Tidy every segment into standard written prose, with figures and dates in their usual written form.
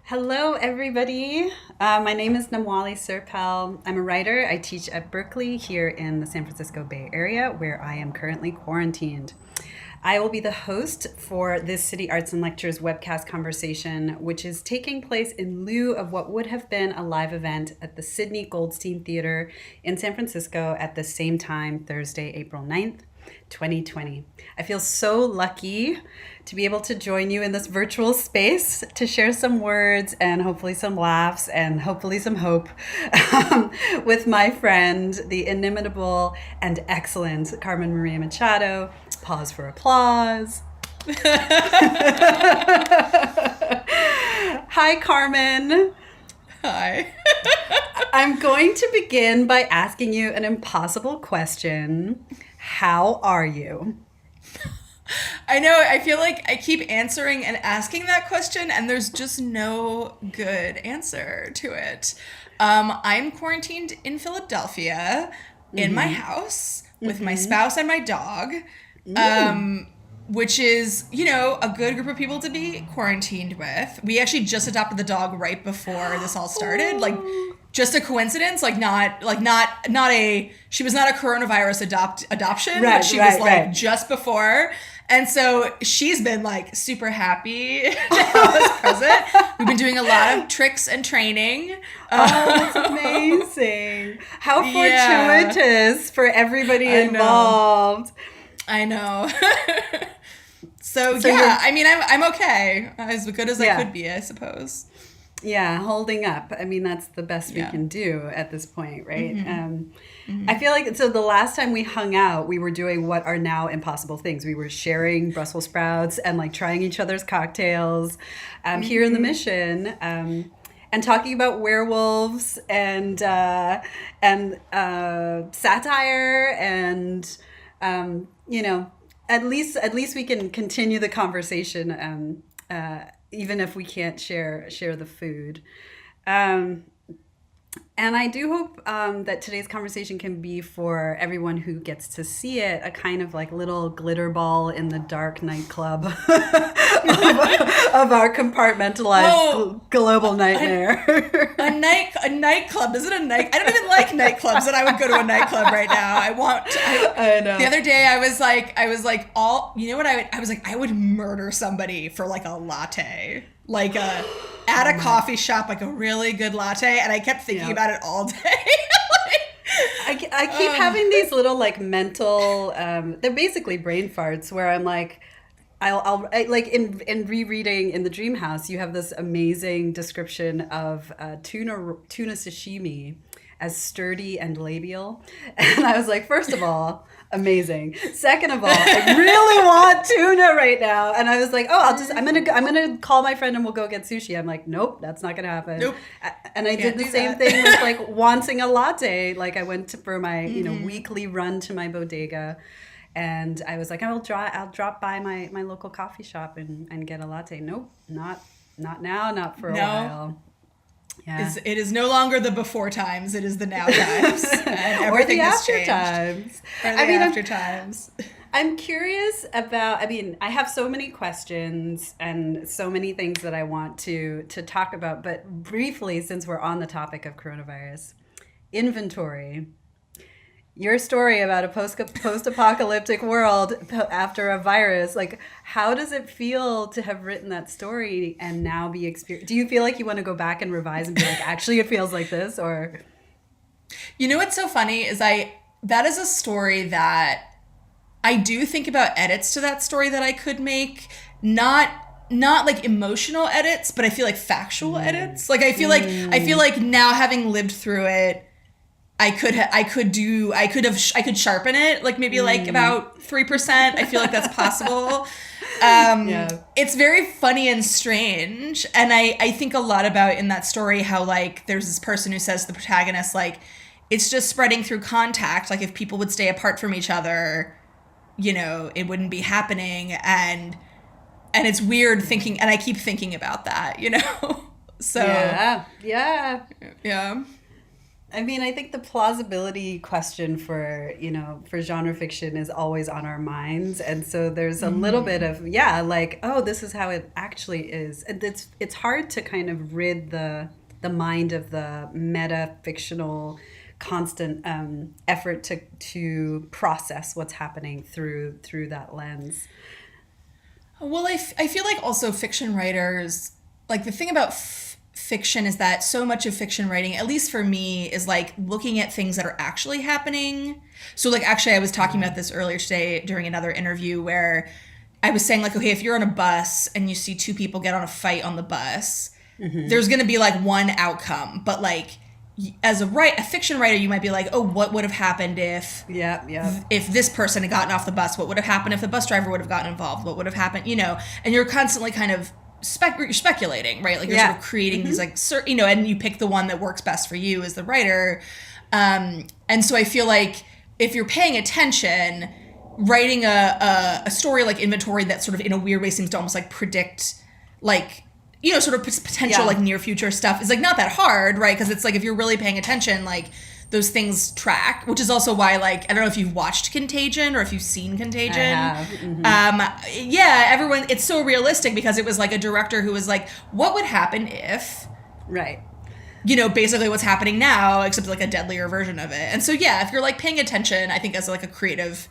Hello, everybody. My name is Namwali Serpell. I'm a writer. I teach at Berkeley here in the San Francisco Bay Area, where I am currently quarantined. I will be the host for this City Arts and Lectures webcast conversation, which is taking place in lieu of what would have been a live event at the Sidney Goldstein Theater in San Francisco at the same time, Thursday, April 9th, 2020. I feel so lucky to be able to join you in this virtual space to share some words and hopefully some laughs and hopefully some hope with my friend, the inimitable and excellent Carmen Maria Machado. Pause for applause. Hi, Carmen. Hi. I'm going to begin by asking you an impossible question. How are you? I know, I feel like I keep answering and asking that question, and there's just no good answer to it. I'm quarantined in Philadelphia in my house with my spouse and my dog, which is, you know, a good group of people to be quarantined with. We actually just adopted the dog right before this all started. Like, just a coincidence, she was not a coronavirus adoption, right, but she right, was like right. just before. And so she's been like super happy to have us present. We've been doing a lot of tricks and training. Oh, that's amazing. How fortuitous for everybody involved. I know. So yeah, I mean, I'm okay. As good as I could be, I suppose. Yeah, holding up. I mean, that's the best we can do at this point, right? I feel like, so the last time we hung out, we were doing what are now impossible things. We were sharing Brussels sprouts and like trying each other's cocktails here in the Mission. And talking about werewolves and satire and you know, at least we can continue the conversation even if we can't share the food. And I do hope that today's conversation can be for everyone who gets to see it, a kind of like little glitter ball in the dark nightclub of our compartmentalized global nightmare. A nightclub? Is it a night? I don't even like nightclubs, and I would go to a nightclub right now. I know. The other day, I was like, you know what? I was like, I would murder somebody for like a latte, like at a coffee shop, like a really good latte, and I kept thinking about it all day. I keep having these little like mental, they're basically brain farts where I'm like, I'll like in rereading in the Dream House, you have this amazing description of tuna sashimi as sturdy and labial, and I was like, first of all, amazing. Second of all, I really want tuna right now, and I was like, oh, I'm gonna call my friend and we'll go get sushi. I'm like, nope, that's not gonna happen. Nope. And I did the same thing with like wanting a latte. Like I went for my weekly run to my bodega. And I was like, I'll drop by my local coffee shop and get a latte. Nope, not now, not for a while. Yeah. It is no longer the before times; it is the now times, and everything has changed. Times. After times. I'm curious about. I mean, I have so many questions and so many things that I want to talk about. But briefly, since we're on the topic of coronavirus, inventory. Your story about a post-apocalyptic world after a virus, like how does it feel to have written that story and now be experienced? Do you feel like you want to go back and revise and be like, actually it feels like this? Or, you know what's so funny is that is a story that I do think about edits to that story that I could make, not like emotional edits, but I feel like factual edits. Like I feel like now having lived through it, I could sharpen it, like maybe like about 3%. I feel like that's possible. It's very funny and strange. And I think a lot about in that story how like there's this person who says to the protagonist, like, it's just spreading through contact. Like if people would stay apart from each other, you know, it wouldn't be happening. And it's weird thinking, and I keep thinking about that, you know? So yeah. I mean, I think the plausibility question for, for genre fiction is always on our minds. And so there's a little bit of, like, oh, this is how it actually is. And it's hard to kind of rid the mind of the meta-fictional constant effort to process what's happening through that lens. Well, I feel like also fiction writers, like the thing about fiction is that so much of fiction writing, at least for me, is like looking at things that are actually happening. So like actually I was talking about this earlier today during another interview where I was saying like, okay, if you're on a bus and you see two people get on a fight on the bus, there's going to be like one outcome. But like as a fiction writer, you might be like, oh, what would have happened if if this person had gotten off the bus? What would have happened if the bus driver would have gotten involved? What would have happened? And you're constantly kind of you're speculating, right? Like you're sort of creating these like, and you pick the one that works best for you as the writer. And so I feel like if you're paying attention, writing a story like Inventory that sort of in a weird way seems to almost like predict like, sort of potential like near future stuff is like not that hard, right? Because it's like if you're really paying attention, like those things track, which is also why, like, I don't know if you've watched Contagion or if you've seen Contagion. I have. Everyone, it's so realistic because it was like a director who was like, what would happen if, right, basically what's happening now, except like a deadlier version of it. And so, if you're like paying attention, I think as like a creative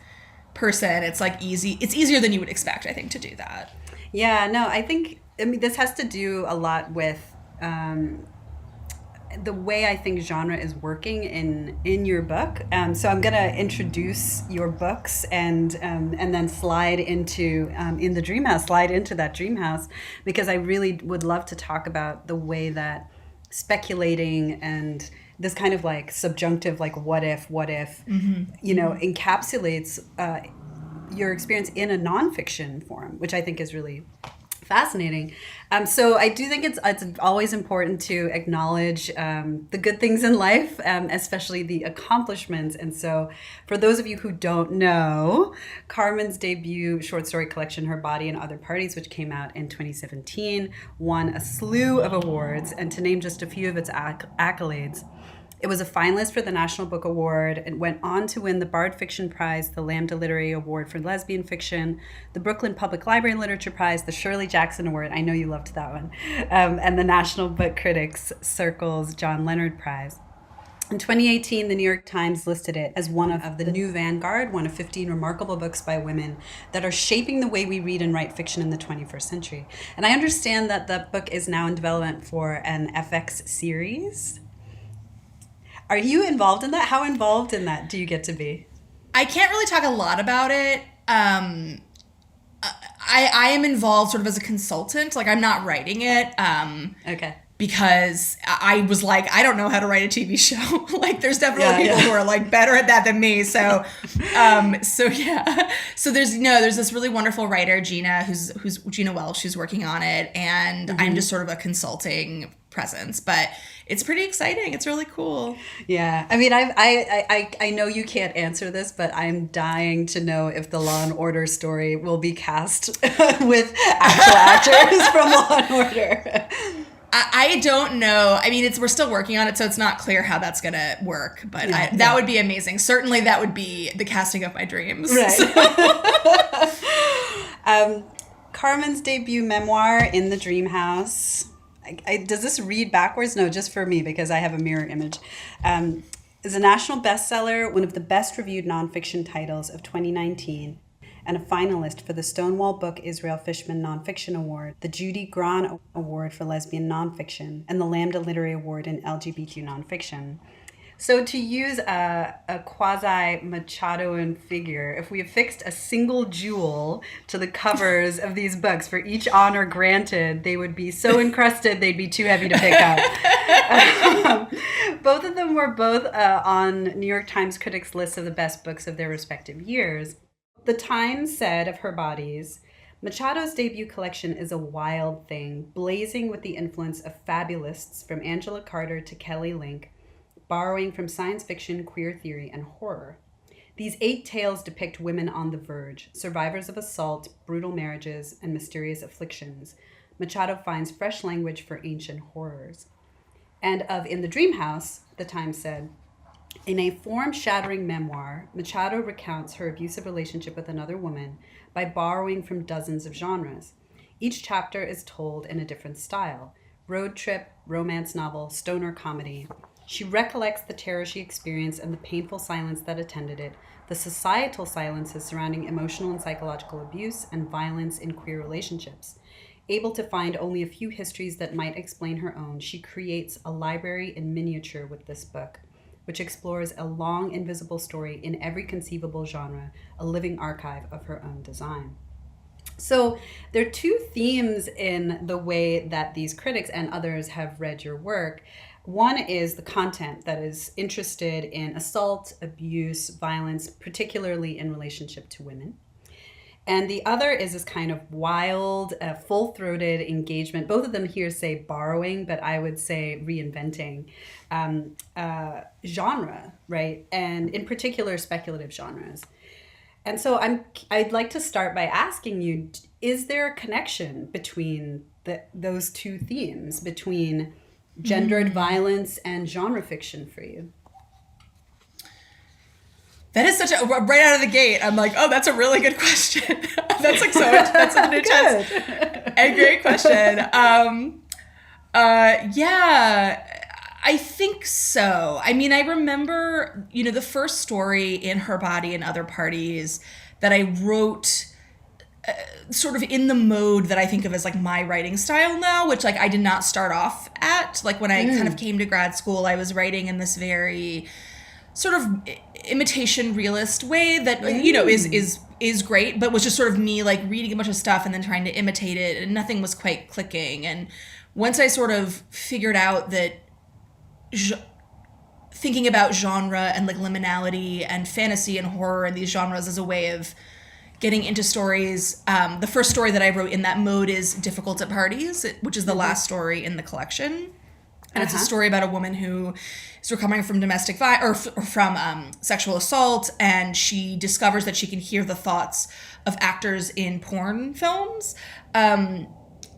person, it's like it's easier than you would expect, I think, to do that. Yeah, no, I mean, this has to do a lot with, the way I think genre is working in your book. So I'm going to introduce your books and then slide into in the dream house, slide into that dream house, because I really would love to talk about the way that speculating and this kind of like subjunctive, like what if, encapsulates your experience in a nonfiction form, which I think is really fascinating. So I do think it's always important to acknowledge the good things in life, especially the accomplishments. And so for those of you who don't know, Carmen's debut short story collection, Her Body and Other Parties, which came out in 2017, won a slew of awards. And to name just a few of its accolades, it was a finalist for the National Book Award and went on to win the Bard Fiction Prize, the Lambda Literary Award for Lesbian Fiction, the Brooklyn Public Library Literature Prize, the Shirley Jackson Award, I know you loved that one, and the National Book Critics Circle's John Leonard Prize. In 2018, the New York Times listed it as one of the new vanguard, one of 15 remarkable books by women that are shaping the way we read and write fiction in the 21st century. And I understand that the book is now in development for an FX series. Are you involved in that? How involved in that do you get to be? I can't really talk a lot about it. I am involved sort of as a consultant. Like, I'm not writing it. Okay. Because I was like, I don't know how to write a TV show. Like, there's definitely people who are like better at that than me. So, So there's this really wonderful writer, Gina, who's Gina Welch, who's working on it, and I'm just sort of a consulting presence, but it's pretty exciting. It's really cool. Yeah. I mean, I know you can't answer this, but I'm dying to know if the Law and Order story will be cast with actual actors from Law and Order. I don't know. I mean, we're still working on it, so it's not clear how that's going to work, but that would be amazing. Certainly that would be the casting of my dreams. Right. Carmen's debut memoir, In the Dream House. Does this read backwards? No, just for me, because I have a mirror image. Is a national bestseller, one of the best reviewed nonfiction titles of 2019, and a finalist for the Stonewall Book Israel Fishman Nonfiction Award, the Judy Grahn Award for Lesbian Nonfiction, and the Lambda Literary Award in LGBT Nonfiction. So to use a quasi-Machadoan figure, if we affixed a single jewel to the covers of these books for each honor granted, they would be so encrusted they'd be too heavy to pick up. Both of them were both on New York Times critics' lists of the best books of their respective years. The Times said of Her Bodies, Machado's debut collection is a wild thing, blazing with the influence of fabulists from Angela Carter to Kelly Link, borrowing from science fiction, queer theory, and horror. These 8 tales depict women on the verge, survivors of assault, brutal marriages, and mysterious afflictions. Machado finds fresh language for ancient horrors. And of In the Dream House, the Times said, In a form-shattering memoir, Machado recounts her abusive relationship with another woman by borrowing from dozens of genres. Each chapter is told in a different style: road trip, romance novel, stoner comedy. She recollects the terror she experienced and the painful silence that attended it, the societal silences surrounding emotional and psychological abuse and violence in queer relationships. Able to find only a few histories that might explain her own, she creates a library in miniature with this book, which explores a long, invisible story in every conceivable genre, a living archive of her own design. So there are two themes in the way that these critics and others have read your work. One is the content that is interested in assault, abuse, violence, particularly in relationship to women. And the other is this kind of wild, full-throated engagement. Both of them here say borrowing, but I would say reinventing genre, right? And in particular, speculative genres. And so I'd like to start by asking you, is there a connection between those two themes, between gendered violence and genre fiction for you? That is such a, right out of the gate, I'm like, oh, that's a really good question. That's like so much, that's an intense and great question. Yeah, I think so. I mean, I remember, the first story in Her Body and Other Parties that I wrote sort of in the mode that I think of as like my writing style now, which like I did not start off at. Like when I kind of came to grad school, I was writing in this very sort of imitation realist way that is great, but was just sort of me like reading a bunch of stuff and then trying to imitate it, and nothing was quite clicking. And once I sort of figured out that thinking about genre and like liminality and fantasy and horror and these genres as a way of getting into stories, the first story that I wrote in that mode is Difficult at Parties, which is the last story in the collection. And it's a story about a woman who is recovering from domestic violence or from sexual assault, and she discovers that she can hear the thoughts of actors in porn films. And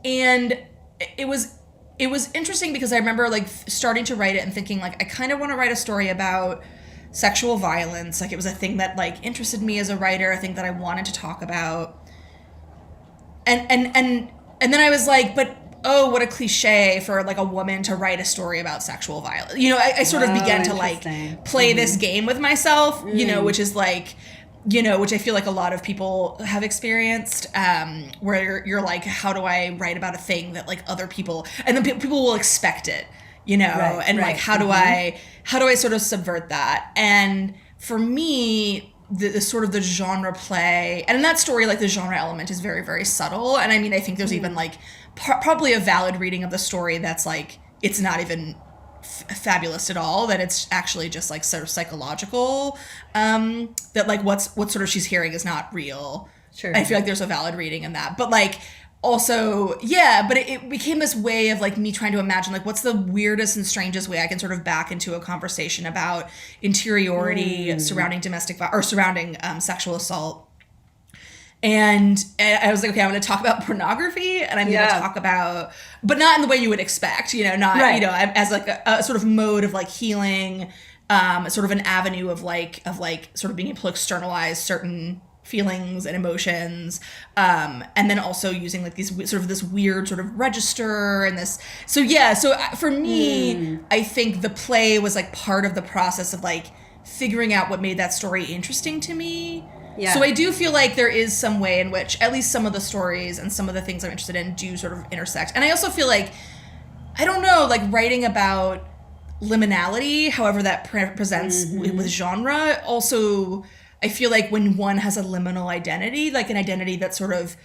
it was interesting because I remember like starting to write it and thinking like, I kind of want to write a story about sexual violence. Like it was a thing that like interested me as a writer, a thing that I wanted to talk about. And then I was like, but oh, what a cliche for like a woman to write a story about sexual violence. I sort of began to like play this game with myself, which is like, which I feel like a lot of people have experienced, where you're like, how do I write about a thing that like other people, and then people will expect it, and like, how do I sort of subvert that? And for me, the sort of the genre play, and in that story, like the genre element is very, very subtle. And I mean, I think there's even like probably a valid reading of the story that's like, it's not even fabulous at all, that it's actually just like sort of psychological, that like what sort of she's hearing is not real. Sure. I feel like there's a valid reading in that. But like also, yeah, but it became this way of like me trying to imagine like what's the weirdest and strangest way I can sort of back into a conversation about interiority surrounding domestic violence or surrounding sexual assault. And I was like, okay, I'm going to talk about pornography, and I'm going to talk about, but not in the way you would expect, as like a sort of mode of like healing, sort of an avenue of like sort of being able to externalize certain feelings and emotions, and then also using like these sort of this weird sort of register and this. So for me, I think the play was like part of the process of like figuring out what made that story interesting to me. Yeah. So I do feel like there is some way in which at least some of the stories and some of the things I'm interested in do sort of intersect. And I also feel like, I don't know, like writing about liminality, however that presents with genre, also I feel like when one has a liminal identity, like an identity that sort of,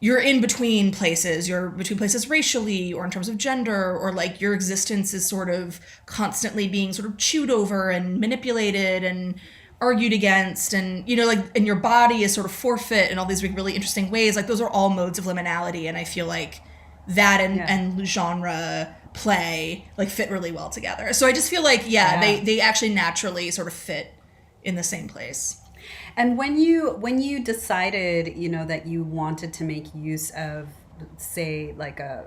you're in between places, you're between places racially or in terms of gender, or like your existence is sort of constantly being sort of chewed over and manipulated and argued against, and and your body is sort of forfeit in all these really interesting ways. Like those are all modes of liminality, and I feel like that and genre play like fit really well together. So I just feel like they actually naturally sort of fit in the same place. And when you decided that you wanted to make use of say like a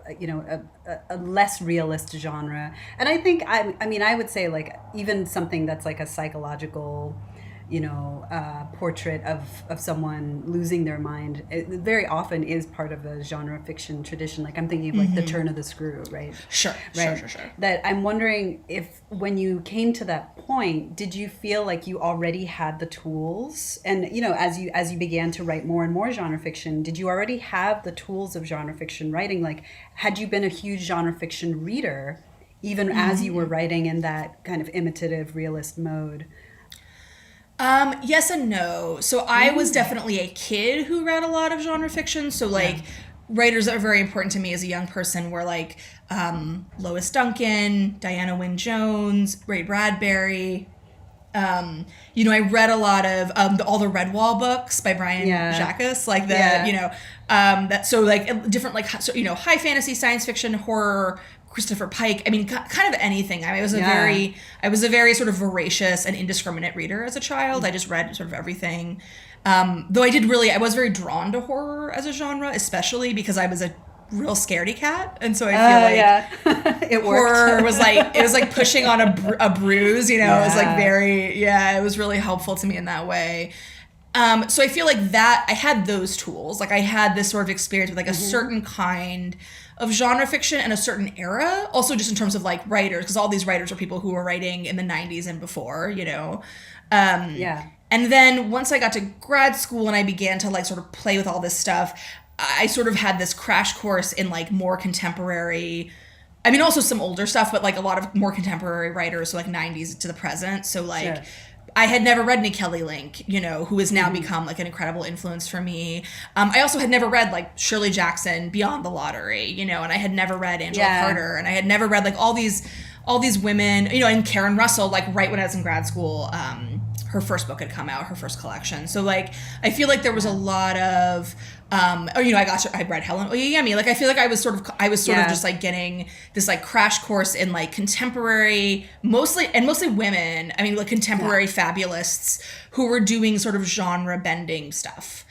less realist genre. And I think I would say like even something that's like a psychological portrait of someone losing their mind, it very often is part of the genre fiction tradition. Like I'm thinking of like The Turn of the Screw, right? Sure. That I'm wondering if when you came to that point, did you feel like you already had the tools? And as you began to write more and more genre fiction, did you already have the tools of genre fiction writing? Like had you been a huge genre fiction reader even as you were writing in that kind of imitative realist mode? Yes and no. So I was definitely a kid who read a lot of genre fiction. So like writers that are very important to me as a young person were like Lois Duncan, Diana Wynne Jones, Ray Bradbury. I read a lot of all the Redwall books by Brian Jacques, like different high fantasy, science fiction, horror, Christopher Pike. I mean, kind of anything. I was a very sort of voracious and indiscriminate reader as a child. I just read sort of everything. Though I was very drawn to horror as a genre, especially because I was a real scaredy cat, and so I feel like it horror was like pushing on a bruise. It was like it was really helpful to me in that way. So I feel like that I had those tools. Like I had this sort of experience with like a certain kind of genre fiction and a certain era. Also just in terms of like writers, because all these writers are people who were writing in the 90s and before, And then once I got to grad school and I began to like sort of play with all this stuff, I sort of had this crash course in like more contemporary, I mean also some older stuff, but like a lot of more contemporary writers, so like 90s to the present. So like I had never read Nick Kelly Link, who has now become like an incredible influence for me. I also had never read like Shirley Jackson, Beyond the Lottery, and I had never read Angela Carter, and I had never read like all these women, and Karen Russell, like right when I was in grad school, her first book had come out, her first collection. So like, I feel like there was a lot of, I read Helen Oyeyemi. Like, I feel like I was sort of just like getting this like crash course in like contemporary, mostly women. I mean, like contemporary fabulists who were doing sort of genre bending stuff.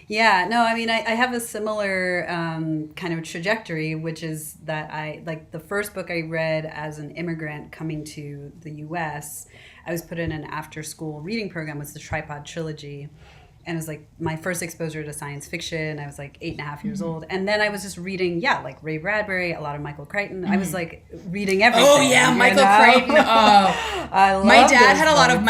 Yeah, no, I mean, I have a similar kind of trajectory, which is that the first book I read as an immigrant coming to the U.S., I was put in an after-school reading program, was the Tripod Trilogy. And it was like my first exposure to science fiction. I was like 8.5 years old. And then I was just reading, like Ray Bradbury, a lot of Michael Crichton. I was like reading everything. Oh, yeah, Michael Crichton. Oh, I love my dad had a lot of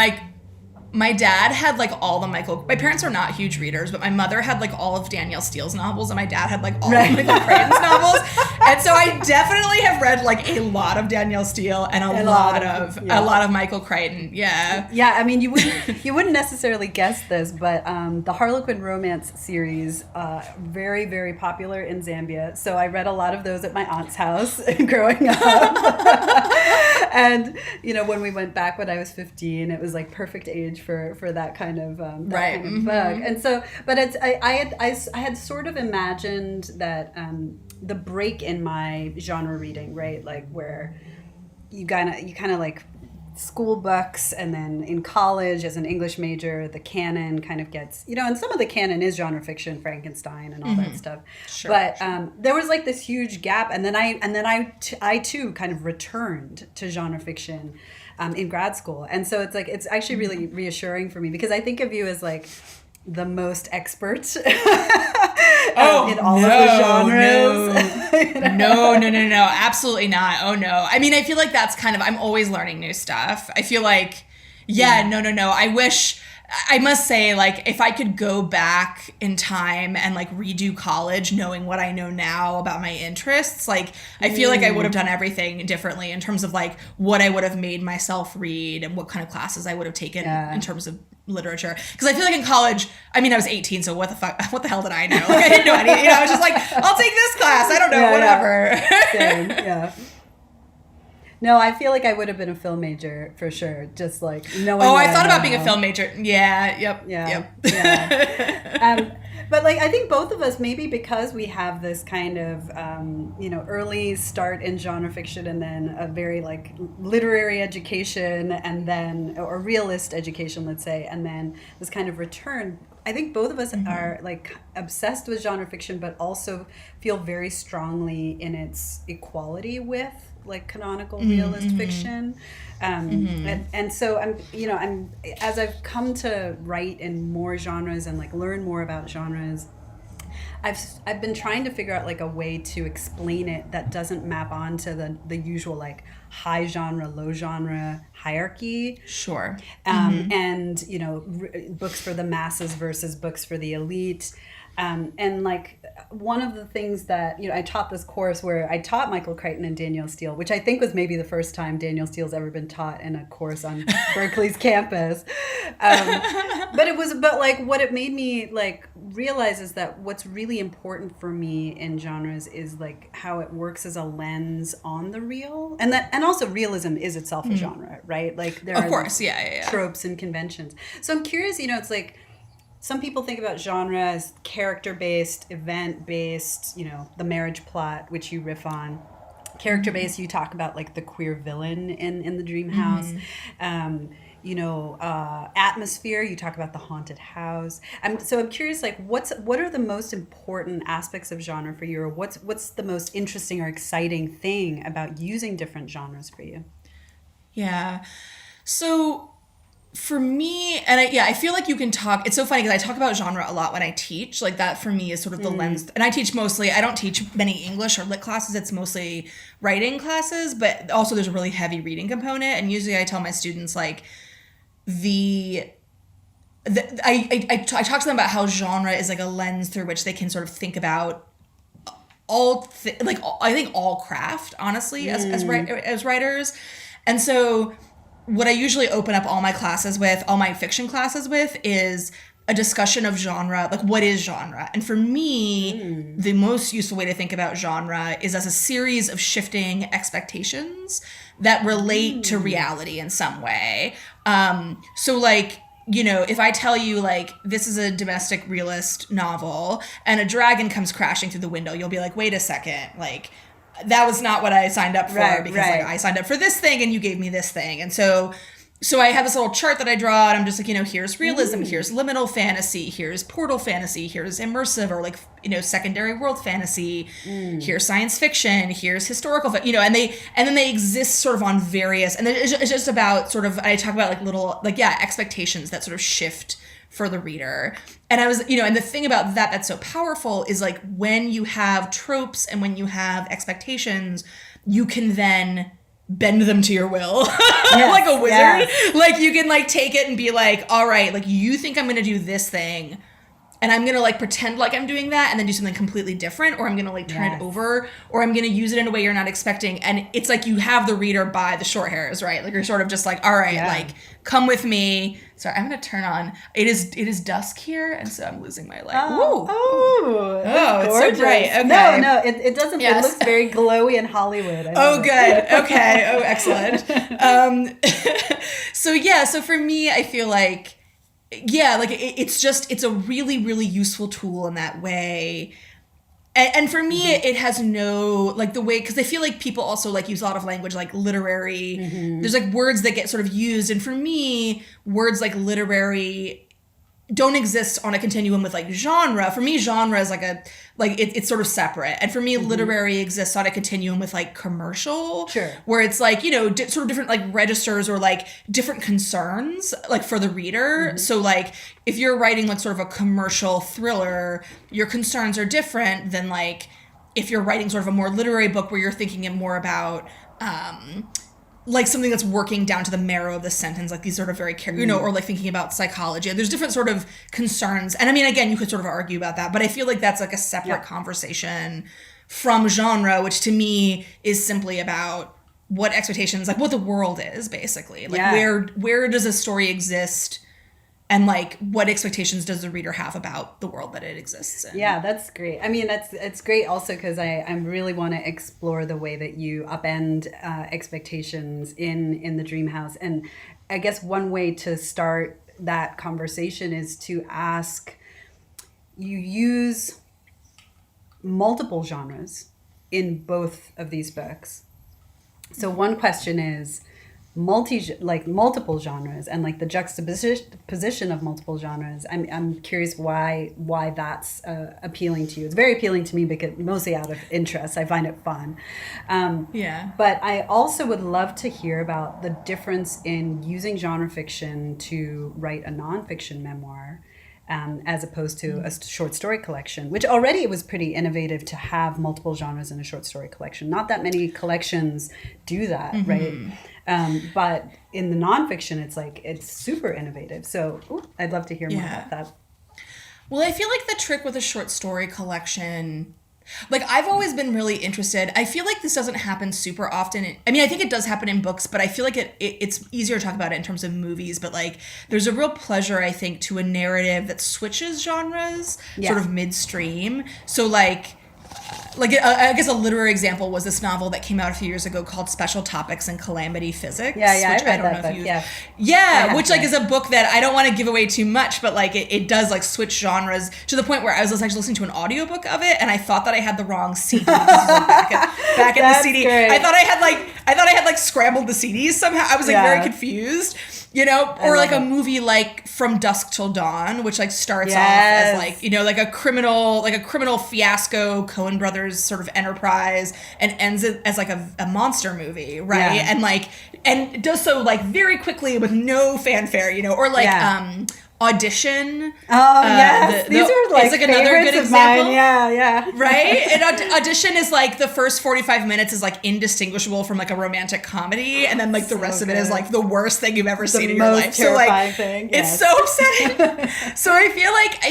My dad had like all the my parents are not huge readers, but my mother had like all of Danielle Steele's novels and my dad had like all of Michael Crichton's novels. And so I definitely have read like a lot of Danielle Steele and a lot of Michael Crichton. Yeah. Yeah, I mean you wouldn't necessarily guess this, but the Harlequin romance series very, very popular in Zambia. So I read a lot of those at my aunt's house growing up. And when we went back when I was 15, it was like perfect age for that kind of kind of book. And so, but I had sort of imagined that the break in my genre reading, right, like where you kind of like school books, and then in college as an English major, the canon kind of gets, and some of the canon is genre fiction, Frankenstein and all that stuff. Sure, but there was like this huge gap, and then I too kind of returned to genre fiction in grad school. And so it's actually really reassuring for me, because I think of you as like the most expert in all of the genres. No, absolutely not. Oh no. I mean, I feel like that's kind of, I'm always learning new stuff. I feel like, no. I must say, like, if I could go back in time and like redo college knowing what I know now about my interests, like I feel like I would have done everything differently in terms of like what I would have made myself read and what kind of classes I would have taken in terms of literature. Because I feel like in college, I mean, I was 18, so what the hell did I know? Like, I didn't know anything. I was just like, I'll take this class. I don't know, whatever. Same, yeah. No, I feel like I would have been a film major for sure. Just like knowing. Oh, I thought about being a film major. Yeah. Yep. But like, I think both of us, maybe because we have this kind of, early start in genre fiction, and then a very like literary education, and then or realist education, let's say, and then this kind of return. I think both of us are like obsessed with genre fiction, but also feel very strongly in its equality with like canonical realist fiction. And so I'm as I've come to write in more genres and like learn more about genres, I've been trying to figure out like a way to explain it that doesn't map onto the usual like high genre, low genre hierarchy. Sure. And books for the masses versus books for the elite. And like one of the things that, I taught this course where I taught Michael Crichton and Danielle Steele, which I think was maybe the first time Danielle Steele's ever been taught in a course on Berkeley's campus. But like what it made me like realize is that what's really important for me in genres is like how it works as a lens on the real, and also realism is itself a genre, right? Like there are tropes and conventions. So I'm curious, it's like, some people think about genre as character-based, event-based, the marriage plot, which you riff on. Character-based, you talk about like the queer villain in the dream house. Atmosphere, you talk about the haunted house. So I'm curious, like, what are the most important aspects of genre for you, or what's the most interesting or exciting thing about using different genres for you? Yeah. So for me, and I feel like you can talk, it's so funny because I talk about genre a lot when I teach, like that for me is sort of the lens, and I teach mostly, I don't teach many English or lit classes, it's mostly writing classes, but also there's a really heavy reading component, and usually I tell my students like, I talk to them about how genre is like a lens through which they can sort of think about I think all craft, honestly, as writers. And so what I usually open up all my fiction classes with is a discussion of genre, like what is genre? And for me, the most useful way to think about genre is as a series of shifting expectations that relate to reality in some way. So like, if I tell you like, this is a domestic realist novel and a dragon comes crashing through the window, you'll be like, wait a second, like, that was not what I signed up for like I signed up for this thing and you gave me this thing. And so I have this little chart that I draw and I'm just like, here's realism, here's liminal fantasy, here's portal fantasy, here's immersive or like, secondary world fantasy, here's science fiction, here's historical, and then they exist sort of on various, and it's just about sort of, I talk about like little, like, expectations that sort of shift for the reader. And I was, and the thing about that that's so powerful is like when you have tropes and when you have expectations, you can then bend them to your will. Yes, like a wizard. Yes. Like you can like take it and be like, all right, like you think I'm going to do this thing and I'm going to like pretend like I'm doing that and then do something completely different, or I'm going to like turn it over, or I'm going to use it in a way you're not expecting. And it's like you have the reader by the short hairs, right? Like you're sort of just like, all right, like come with me. Sorry, I'm going to turn on. It is dusk here, and so I'm losing my light. Oh, it's so bright. Okay. No, it doesn't. Yes. It looks very glowy in Hollywood. Good. Okay. Oh, excellent. So for me, I feel like, it's a really, really useful tool in that way. And for me, it has no, like the way, because I feel like people also like use a lot of language like literary. There's like words that get sort of used. And for me, words like literary don't exist on a continuum with like genre. For me, genre is it's sort of separate. And for me, literary exists on a continuum with like commercial. Sure. Where it's like, sort of different like registers or like different concerns like for the reader. So like if you're writing like sort of a commercial thriller, your concerns are different than like if you're writing sort of a more literary book where you're thinking it more about like something that's working down to the marrow of the sentence, like these sort of very, or like thinking about psychology. There's different sort of concerns. And I mean, again, you could sort of argue about that, but I feel like that's like a separate conversation from genre, which to me is simply about what expectations, like what the world is basically. Like where does a story exist? And like, what expectations does the reader have about the world that it exists in? Yeah, that's great. I mean, it's great also because I really want to explore the way that you upend expectations in the dream house. And I guess one way to start that conversation is to ask, you use multiple genres in both of these books. So one question is, multiple genres and like the juxtaposition of multiple genres. I'm curious why that's appealing to you. It's very appealing to me because mostly out of interest. I find it fun. But I also would love to hear about the difference in using genre fiction to write a nonfiction memoir. As opposed to a short story collection, which already it was pretty innovative to have multiple genres in a short story collection. Not that many collections do that, right? But in the nonfiction, it's super innovative. So I'd love to hear more about that. Well, I feel like the trick with a short story collection, like I've always been really interested. I feel like this doesn't happen super often. I mean, I think it does happen in books, but I feel like it's easier to talk about it in terms of movies. But like, there's a real pleasure, I think, to a narrative that switches genres sort of midstream. So like I guess a literary example was this novel that came out a few years ago called Special Topics in Calamity Physics. Which I don't know if you... which like is a book that I don't want to give away too much, but like it does like switch genres to the point where I was actually listening to an audiobook of it and I thought that I had the wrong CD. This was like back in the CD. Great. I thought I had scrambled the CDs somehow. I was like very confused. You know, or like a movie like From Dusk Till Dawn, which like starts off as like, you know, like a criminal fiasco Coen Brothers sort of enterprise and ends it as like a monster movie, right? Yeah. And does so like very quickly with no fanfare, you know, or like Audition. Oh, yes. These are like another good example. Mine. Yeah. Right? And Audition is like the first 45 minutes is like indistinguishable from like a romantic comedy. And then like the rest of it is like the worst thing you've ever seen in your life. So like, thing. Yes. It's so upsetting. So I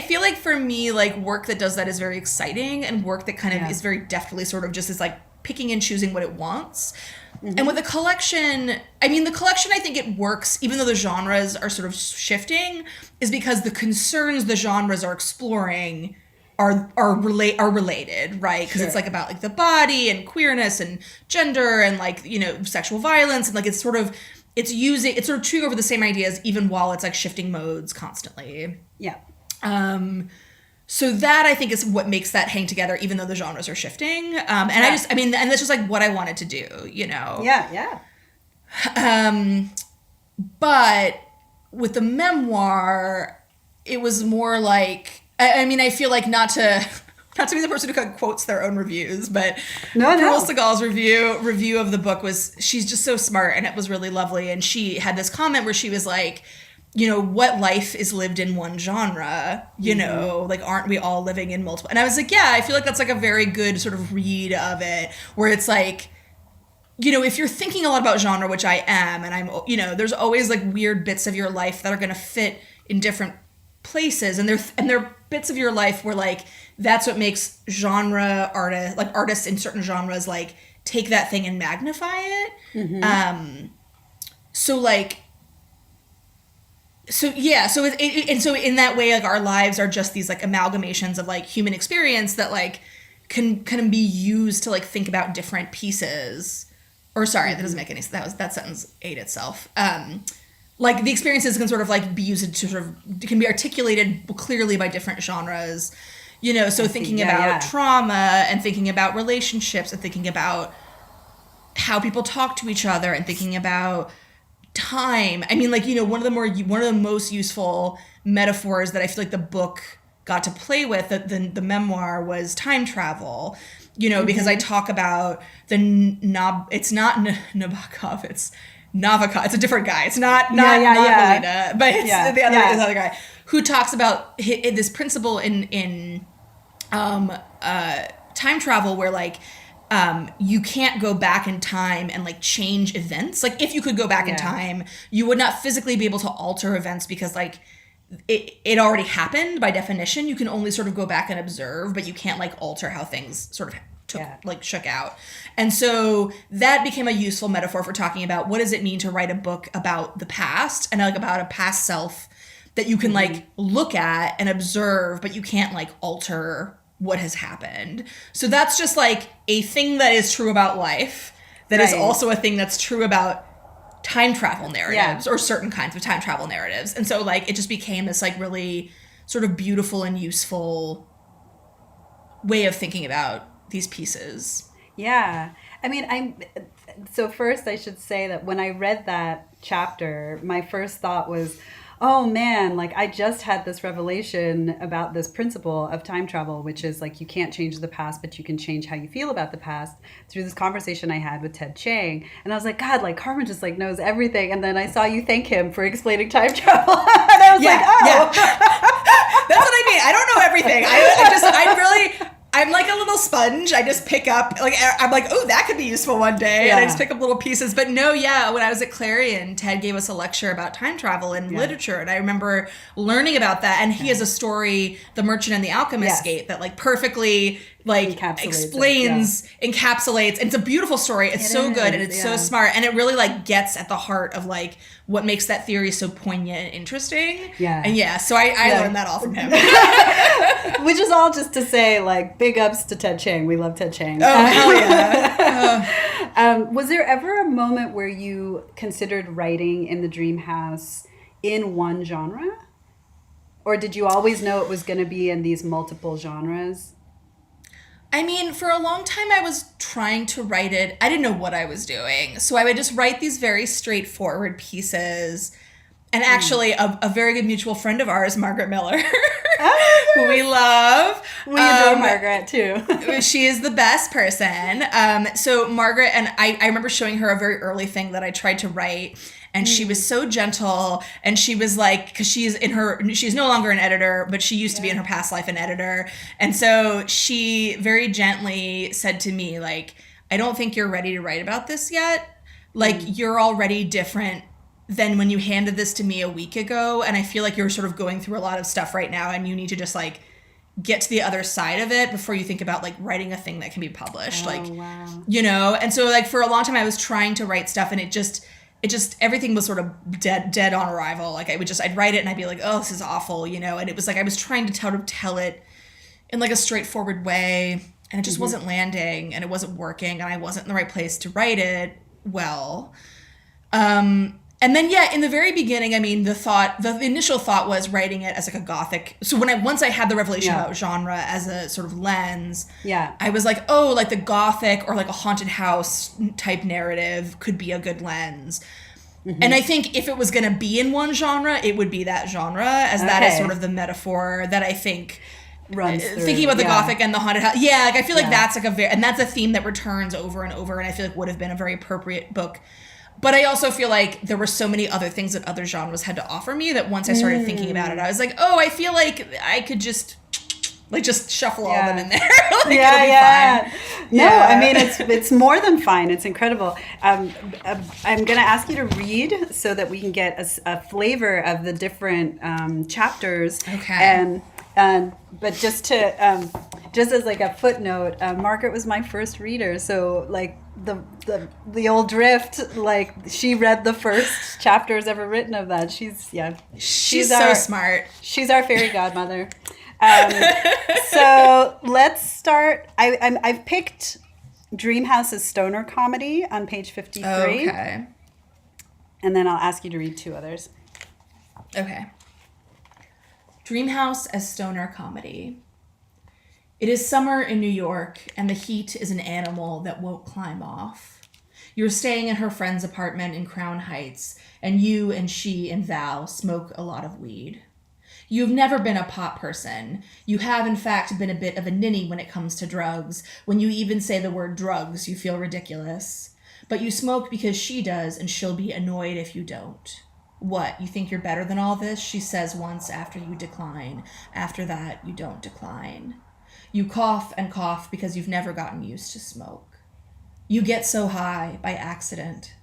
feel like for me, like work that does that is very exciting and work that kind of is very deftly sort of just is like picking and choosing what it wants. And with the collection, I think it works, even though the genres are sort of shifting, is because the concerns the genres are exploring are related, right? Because it's like about like the body and queerness and gender and like, you know, sexual violence and like it's sort of chewing over the same ideas even while it's like shifting modes constantly. Yeah. So that I think is what makes that hang together, even though the genres are shifting. And that's just like what I wanted to do, you know? Yeah. But with the memoir, it was more like, I feel like not to be the person who kind of quotes their own reviews, but Pearl Segal's review of the book was, she's just so smart and it was really lovely. And she had this comment where she was like, you know, what life is lived in one genre, you know, like, aren't we all living in multiple? And I was like, yeah, I feel like that's like a very good sort of read of it, where it's like, you know, if you're thinking a lot about genre, which I am, and I'm, you know, there's always like weird bits of your life that are going to fit in different places. And they're bits of your life where like, that's what makes artists in certain genres, like take that thing and magnify it. So in that way, like our lives are just these like amalgamations of like human experience that like can be used to like think about different pieces. Or sorry, that doesn't make any sense. That sentence ate itself. Like the experiences can sort of like be used to sort of can be articulated clearly by different genres. You know, so thinking about trauma and thinking about relationships and thinking about how people talk to each other and thinking about time. I mean, like, you know, one of the most useful metaphors that I feel like the book got to play with, the memoir, was time travel. You know, because I talk about it's not Nabokov, it's Nabokov. It's a different guy. It's not Melina, but it's the other guy who talks about this principle in time travel where like you can't go back in time and like change events. Like if you could go back in time, you would not physically be able to alter events because like it already happened by definition. You can only sort of go back and observe, but you can't like alter how things sort of shook out. And so that became a useful metaphor for talking about what does it mean to write a book about the past and like about a past self that you can like look at and observe, but you can't like alter what has happened. So that's just like a thing that is true about life that is also a thing that's true about time travel narratives or certain kinds of time travel narratives. And so like it just became this like really sort of beautiful and useful way of thinking about these pieces. Yeah. I mean, so first I should say that when I read that chapter, my first thought was, oh man, like I just had this revelation about this principle of time travel, which is like you can't change the past, but you can change how you feel about the past, through this conversation I had with Ted Chiang. And I was like, God, like Carmen just like knows everything. And then I saw you thank him for explaining time travel. And I was like, oh. Yeah. That's what I mean. I don't know everything. I'm like a little sponge. I just pick up, like, I'm like, oh, that could be useful one day. Yeah. And I just pick up little pieces. But no, yeah, when I was at Clarion, Ted gave us a lecture about time travel and literature. And I remember learning about that. And he has a story, The Merchant and the Alchemist Gate, that like perfectly like encapsulates. And it's a beautiful story. It's so good and it's so smart. And it really like gets at the heart of like what makes that theory so poignant and interesting. Yeah. And so I learned that all from him. Which is all just to say, like, big ups to Ted Chiang. We love Ted Chiang. Oh, hell yeah. Was there ever a moment where you considered writing in the Dream House in one genre? Or did you always know it was going to be in these multiple genres? I mean, for a long time I was trying to write it. I didn't know what I was doing. So I would just write these very straightforward pieces. And actually, a very good mutual friend of ours, Margaret Miller, who we love. We adore Margaret, too. She is the best person. So Margaret, and I remember showing her a very early thing that I tried to write. And she was so gentle, and she was like, because she's no longer an editor, but she used to be in her past life an editor. And so she very gently said to me, like, I don't think you're ready to write about this yet. Like, you're already different than when you handed this to me a week ago. And I feel like you're sort of going through a lot of stuff right now, and you need to just like get to the other side of it before you think about like writing a thing that can be published. You know? And so like for a long time I was trying to write stuff, and it just everything was sort of dead on arrival. Like I'd write it and I'd be like, oh, this is awful, you know? And it was like I was trying to tell it in like a straightforward way, and it just wasn't landing, and it wasn't working, and I wasn't in the right place to write it well. And then, in the very beginning, I mean, the initial thought was writing it as like a gothic. So once I had the revelation about genre as a sort of lens, I was like, oh, like the gothic or like a haunted house type narrative could be a good lens. And I think if it was going to be in one genre, it would be that genre, as that is sort of the metaphor that I think runs through. Thinking about the gothic and the haunted house. Yeah, like I feel like that's like and that's a theme that returns over and over, and I feel like would have been a very appropriate book. But I also feel like there were so many other things that other genres had to offer me that once I started thinking about it, I was like, oh, I feel like I could just shuffle all of them in there. Like, it'll be fine. No, I mean, it's more than fine. It's incredible. I'm going to ask you to read so that we can get a flavor of the different chapters. Okay. But just as like a footnote, Margaret was my first reader, so like the old drift, like she read the first chapters ever written of that. She's so smart. She's our fairy godmother. So let's start. I've picked Dream House's stoner comedy on page 53. Okay. And then I'll ask you to read two others. Okay. Dream House as stoner comedy. It is summer in New York, and the heat is an animal that won't climb off. You're staying in her friend's apartment in Crown Heights, and you and she and Val smoke a lot of weed. You've never been a pot person. You have, in fact, been a bit of a ninny when it comes to drugs. When you even say the word drugs, you feel ridiculous. But you smoke because she does, and she'll be annoyed if you don't. What, you think you're better than all this? She says once after you decline. After that, you don't decline. You cough and cough because you've never gotten used to smoke. You get so high by accident.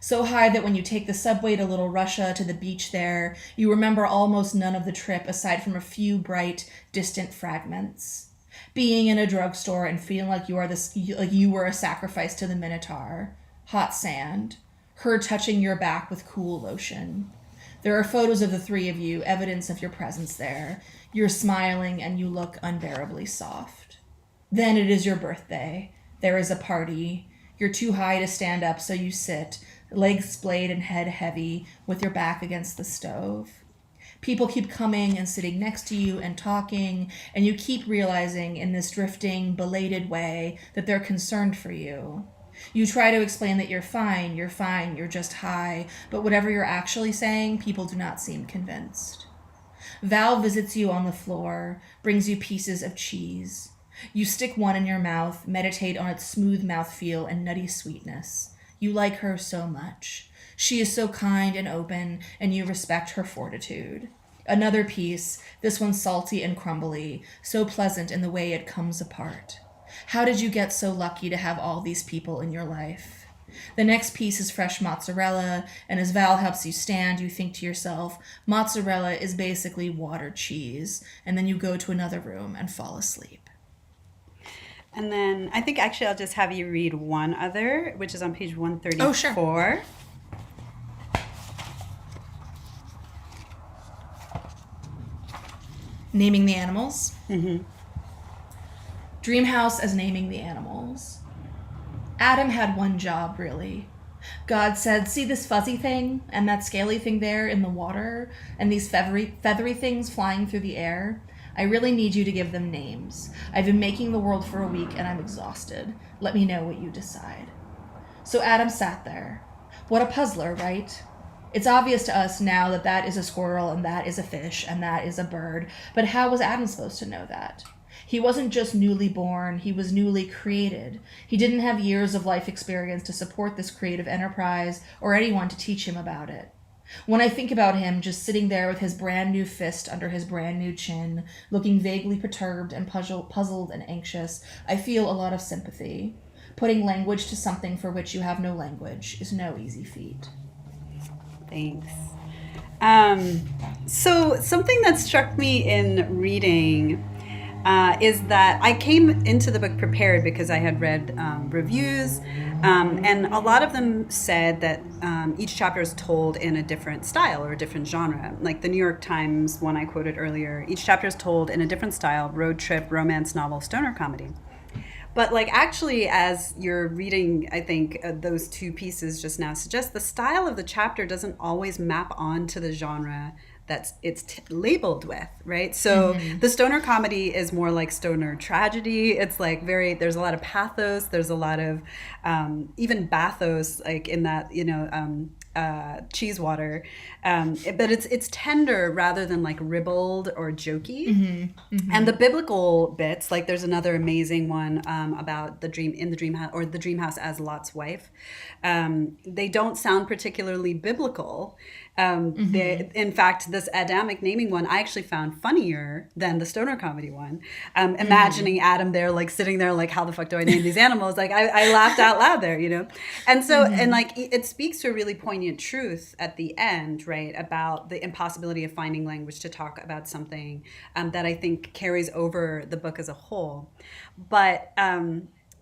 So high that when you take the subway to Little Russia, to the beach there, you remember almost none of the trip aside from a few bright, distant fragments. Being in a drugstore and feeling like you were a sacrifice to the Minotaur. Hot sand. Her touching your back with cool lotion. There are photos of the three of you, evidence of your presence there. You're smiling and you look unbearably soft. Then it is your birthday. There is a party. You're too high to stand up, so you sit, legs splayed and head heavy, with your back against the stove. People keep coming and sitting next to you and talking, and you keep realizing in this drifting, belated way that they're concerned for you. You try to explain that you're fine, you're just high, but whatever you're actually saying, people do not seem convinced. Val visits you on the floor, brings you pieces of cheese. You stick one in your mouth, meditate on its smooth mouthfeel and nutty sweetness. You like her so much. She is so kind and open, and you respect her fortitude. Another piece, this one salty and crumbly, so pleasant in the way it comes apart. How did you get so lucky to have all these people in your life? The next piece is fresh mozzarella, and as Val helps you stand, you think to yourself, mozzarella is basically water cheese, and then you go to another room and fall asleep. And then I think actually I'll just have you read one other, which is on page 134. Oh, sure. Naming the animals. Mm-hmm. Dream house as naming the animals. Adam had one job, really. God said, see this fuzzy thing and that scaly thing there in the water and these feathery things flying through the air? I really need you to give them names. I've been making the world for a week and I'm exhausted. Let me know what you decide. So Adam sat there. What a puzzler, right? It's obvious to us now that that is a squirrel and that is a fish and that is a bird, but how was Adam supposed to know that? He wasn't just newly born, he was newly created. He didn't have years of life experience to support this creative enterprise or anyone to teach him about it. When I think about him just sitting there with his brand new fist under his brand new chin, looking vaguely perturbed and puzzled and anxious, I feel a lot of sympathy. Putting language to something for which you have no language is no easy feat. Thanks. So something that struck me in reading is that I came into the book prepared because I had read reviews, and a lot of them said that each chapter is told in a different style or a different genre. Like the New York Times one I quoted earlier, each chapter is told in a different style: road trip, romance novel, stoner comedy. But like actually, as you're reading, I think those two pieces just now suggest the style of the chapter doesn't always map onto the genre that it's labeled with, right? So the stoner comedy is more like stoner tragedy. It's like there's a lot of pathos. There's a lot of even bathos, like in that, cheese water. But it's tender rather than like ribald or jokey. And the biblical bits, like there's another amazing one about the dream house, or the dream house as Lot's wife. They don't sound particularly biblical. In fact, this Adamic naming one I actually found funnier than the stoner comedy one. Imagining Adam there, like sitting there, like, how the fuck do I name these animals? Like I laughed out loud there, And so, and like it speaks to a really poignant truth at the end, right, about the impossibility of finding language to talk about something that I think carries over the book as a whole. But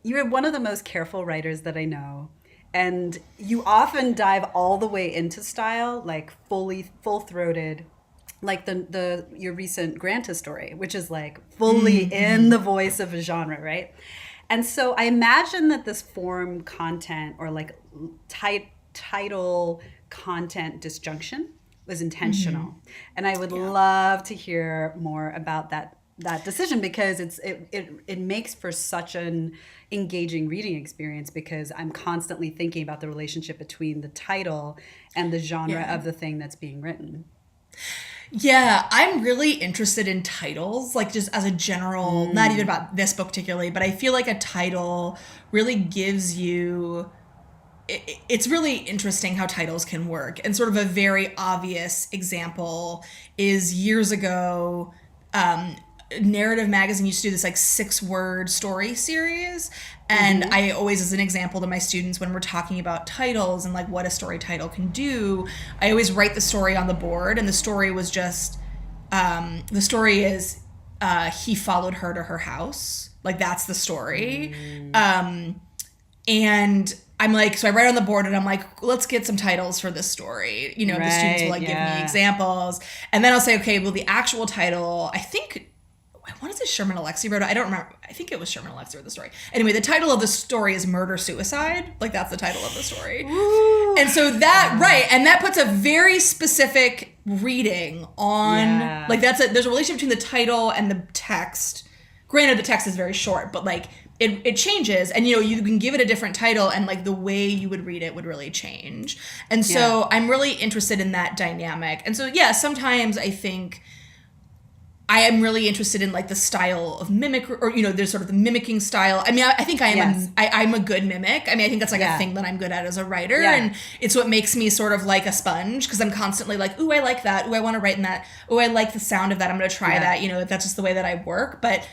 you're one of the most careful writers that I know. And you often dive all the way into style, like full-throated, like your recent Granta story, which is like fully in the voice of a genre, right? And so I imagine that this form content or like title content disjunction was intentional. And I would love to hear more about that decision, because it makes for such an engaging reading experience, because I'm constantly thinking about the relationship between the title and the genre of the thing that's being written. Yeah, I'm really interested in titles, like just as a general, not even about this book particularly, but I feel like a title really gives you, it's really interesting how titles can work. And sort of a very obvious example is years ago, Narrative Magazine used to do this like 6-word story series. And I always, as an example to my students, when we're talking about titles and like what a story title can do, I always write the story on the board. And the story was just, the story is, he followed her to her house. Like that's the story. And I'm like, so I write on the board and I'm like, let's get some titles for this story. The students will like give me examples. And then I'll say, okay, well, the actual title, I want to say Sherman Alexie wrote it. I don't remember. I think it was Sherman Alexie wrote the story. Anyway, the title of the story is Murder Suicide. Like that's the title of the story. Ooh. And so that, right. And that puts a very specific reading on, like there's a relationship between the title and the text. Granted, the text is very short, but like it changes, and you can give it a different title, and like the way you would read it would really change. And so I'm really interested in that dynamic. And so sometimes I think I am really interested in like the style of mimic, or there's sort of the mimicking style. I mean, I think I'm a good mimic. I mean, I think that's like a thing that I'm good at as a writer, and it's what makes me sort of like a sponge, because I'm constantly like, ooh, I like that. Ooh, I want to write in that. Ooh, I like the sound of that. I'm going to try that. That's just the way that I work. But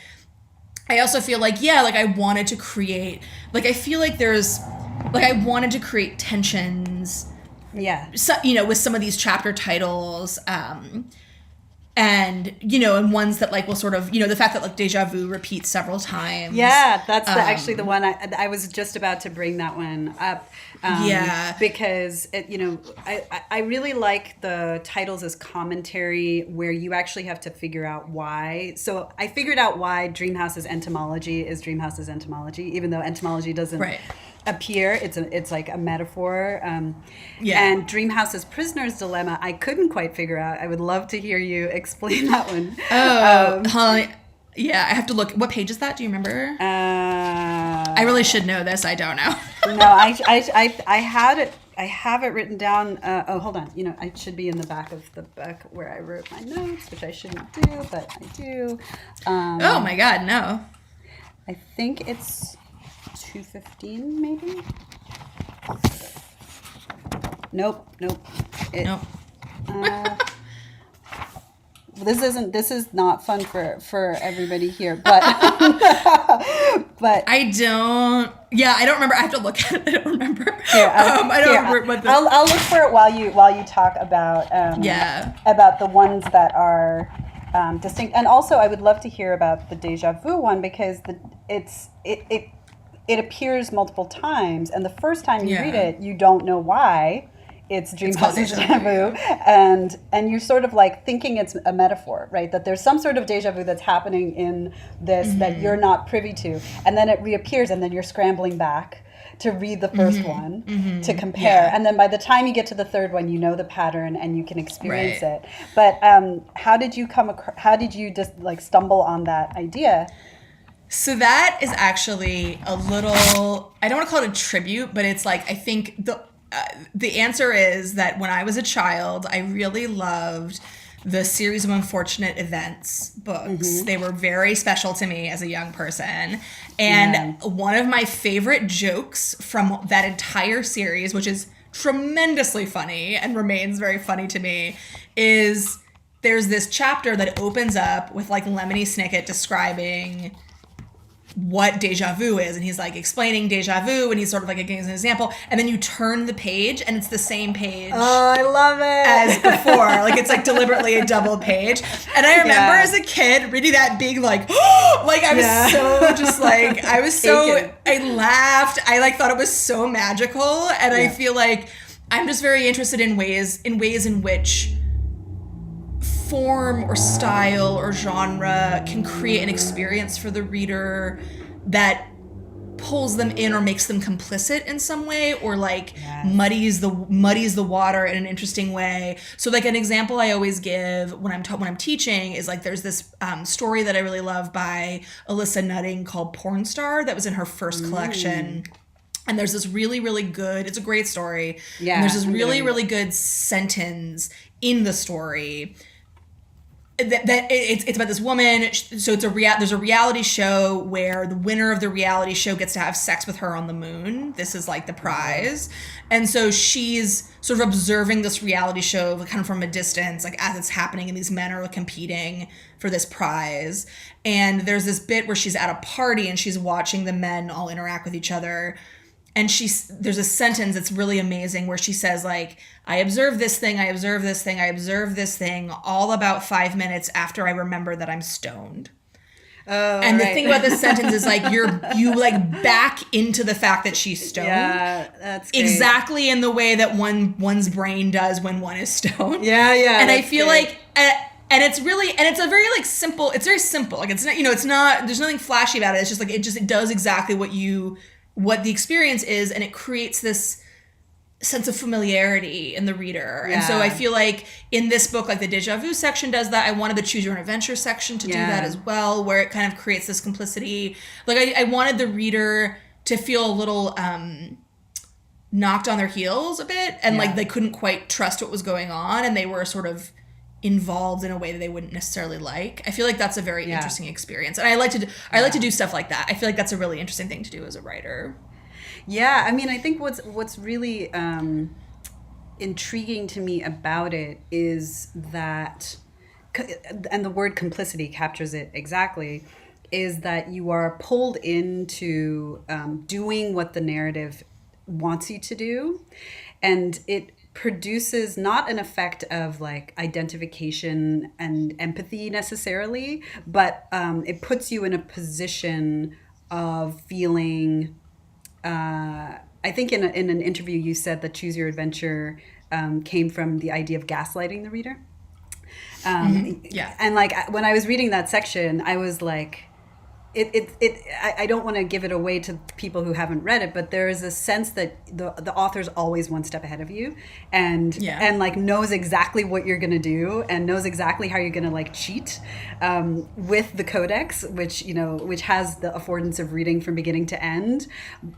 I also feel like, like I wanted to create, like I feel like there's, like I wanted to create tensions. Yeah. So, with some of these chapter titles, and and ones that like will sort of the fact that like déjà vu repeats several times. Yeah, that's actually the one I was just about to bring that one up. Because I really like the titles as commentary, where you actually have to figure out why. So I figured out why Dreamhouse's entomology is Dreamhouse's entomology, even though entomology doesn't appear. It's like a metaphor. And Dreamhouse's prisoner's dilemma, I couldn't quite figure out. I would love to hear you explain that one. Yeah, I have to look. What page is that? Do you remember? I really should know this. I don't know. No, I had it. I have it written down. Hold on. I should be in the back of the book where I wrote my notes, which I shouldn't do, but I do. Oh my God, no. I think it's 215, maybe. Nope. Nope. This is not fun for everybody here, but I don't remember. I have to look at it. I don't remember. I don't remember what I'll look for it while you talk about about the ones that are distinct. And also I would love to hear about the déjà vu one, because it appears multiple times, and the first time you read it, you don't know why it's Dreamhouse's déjà vu, and you're sort of like thinking it's a metaphor, right? That there's some sort of déjà vu that's happening in this that you're not privy to, and then it reappears, and then you're scrambling back to read the first one to compare, and then by the time you get to the third one, you know the pattern and you can experience it. But how did you just like stumble on that idea? So that is actually a little, I don't want to call it a tribute, but it's like, I think the answer is that when I was a child, I really loved the Series of Unfortunate Events books. They were very special to me as a young person. And one of my favorite jokes from that entire series, which is tremendously funny and remains very funny to me, is there's this chapter that opens up with like Lemony Snicket describing what déjà vu is, and he's like explaining déjà vu, and he's sort of like giving an example, and then you turn the page and it's the same page. Oh, I love it. As before. Like it's like deliberately a double page. And I remember as a kid reading that being like, like I was so just like, I laughed. I like thought it was so magical, and I feel like I'm just very interested in ways in which form or style or genre can create an experience for the reader that pulls them in or makes them complicit in some way, or like muddies the water in an interesting way. So like an example I always give when I'm teaching is like there's this story that I really love by Alyssa Nutting called Porn Star that was in her first collection. And there's this really, really good, it's a great story. Yeah. And there's this really, really good sentence in the story that it's about this woman. So there's a reality show where the winner of the reality show gets to have sex with her on the moon. This is like the prize. And so she's sort of observing this reality show kind of from a distance, like as it's happening, and these men are competing for this prize. And there's this bit where she's at a party and she's watching the men all interact with each other. And there's a sentence that's really amazing where she says, like, I observe this thing, I observe this thing, I observe this thing, all about 5 minutes after I remember that I'm stoned. Oh, and the thing about this sentence is, like, you like back into the fact that she's stoned. Yeah, that's great. Exactly in the way that one's brain does when one is stoned. Yeah. And I feel like... And it's really, and it's a very like simple, it's very simple. Like it's not, it's not, there's nothing flashy about it. It's just like, it does exactly what the experience is, and it creates this sense of familiarity in the reader. And so I feel like in this book, like the déjà vu section does that. I wanted the choose your own adventure section to do that as well, where it kind of creates this complicity. Like I wanted the reader to feel a little knocked on their heels a bit, and like they couldn't quite trust what was going on, and they were sort of involved in a way that they wouldn't necessarily like. I feel like that's a very interesting experience. And I like to do stuff like that. I feel like that's a really interesting thing to do as a writer. Yeah, I mean, I think what's really intriguing to me about it is that, and the word complicity captures it exactly, is that you are pulled into doing what the narrative wants you to do, and it produces not an effect of like identification and empathy necessarily, but it puts you in a position of feeling. I think in an interview you said that Choose Your Adventure came from the idea of gaslighting the reader. And like when I was reading that section, I was like, I don't want to give it away to people who haven't read it, but there is a sense that the author's always one step ahead of you, and like knows exactly what you're going to do, and knows exactly how you're going to like cheat with the codex, which has the affordance of reading from beginning to end.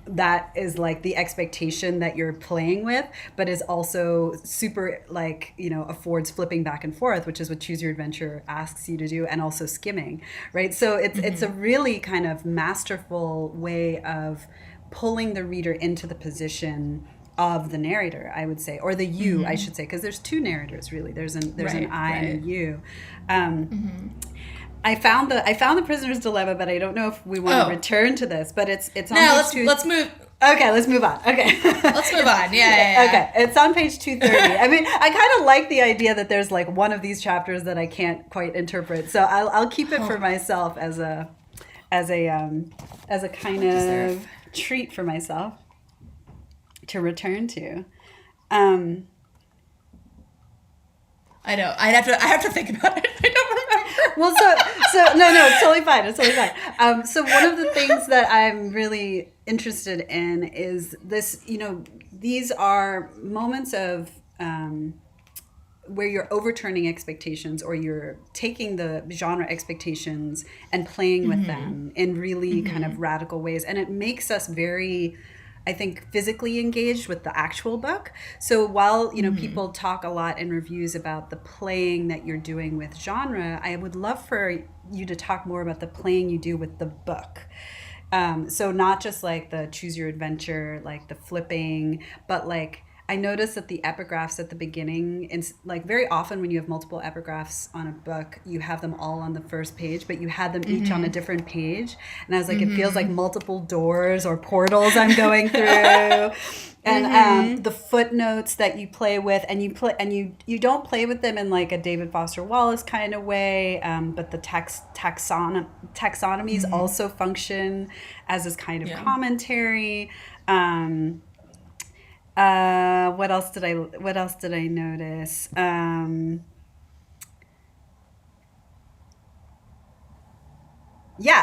That is like the expectation that you're playing with, but is also super like, affords flipping back and forth, which is what Choose Your Adventure asks you to do, and also skimming, right? So it's a really kind of masterful way of pulling the reader into the position of the narrator, I would say, or the you, I should say, because there's two narrators really. There's an I and a you. I found the Prisoner's Dilemma, but I don't know if we want to return to this. But it's on page let's move. Okay, let's move on. Okay. Let's move on. Yeah. Okay, it's on page 230. I mean, I kind of like the idea that there's like one of these chapters that I can't quite interpret, so I'll keep it for myself as a kind of treat for myself to return to. I know. I have to think about it. I don't remember. Well, so no, it's totally fine. It's totally fine. So one of the things that I'm really interested in is this. These are moments of where you're overturning expectations, or you're taking the genre expectations and playing with them in really kind of radical ways, and it makes us very, I think, physically engaged with the actual book. So while people talk a lot in reviews about the playing that you're doing with genre, I would love for you to talk more about the playing you do with the book. So not just like the Choose Your Adventure, like the flipping, but like I noticed that the epigraphs at the beginning, and like very often when you have multiple epigraphs on a book, you have them all on the first page, but you had them each on a different page. And I was like, it feels like multiple doors or portals I'm going through. And the footnotes that you play with, and you don't play with them in like a David Foster Wallace kind of way, but the taxonomies also function as this kind of commentary. What else did I notice?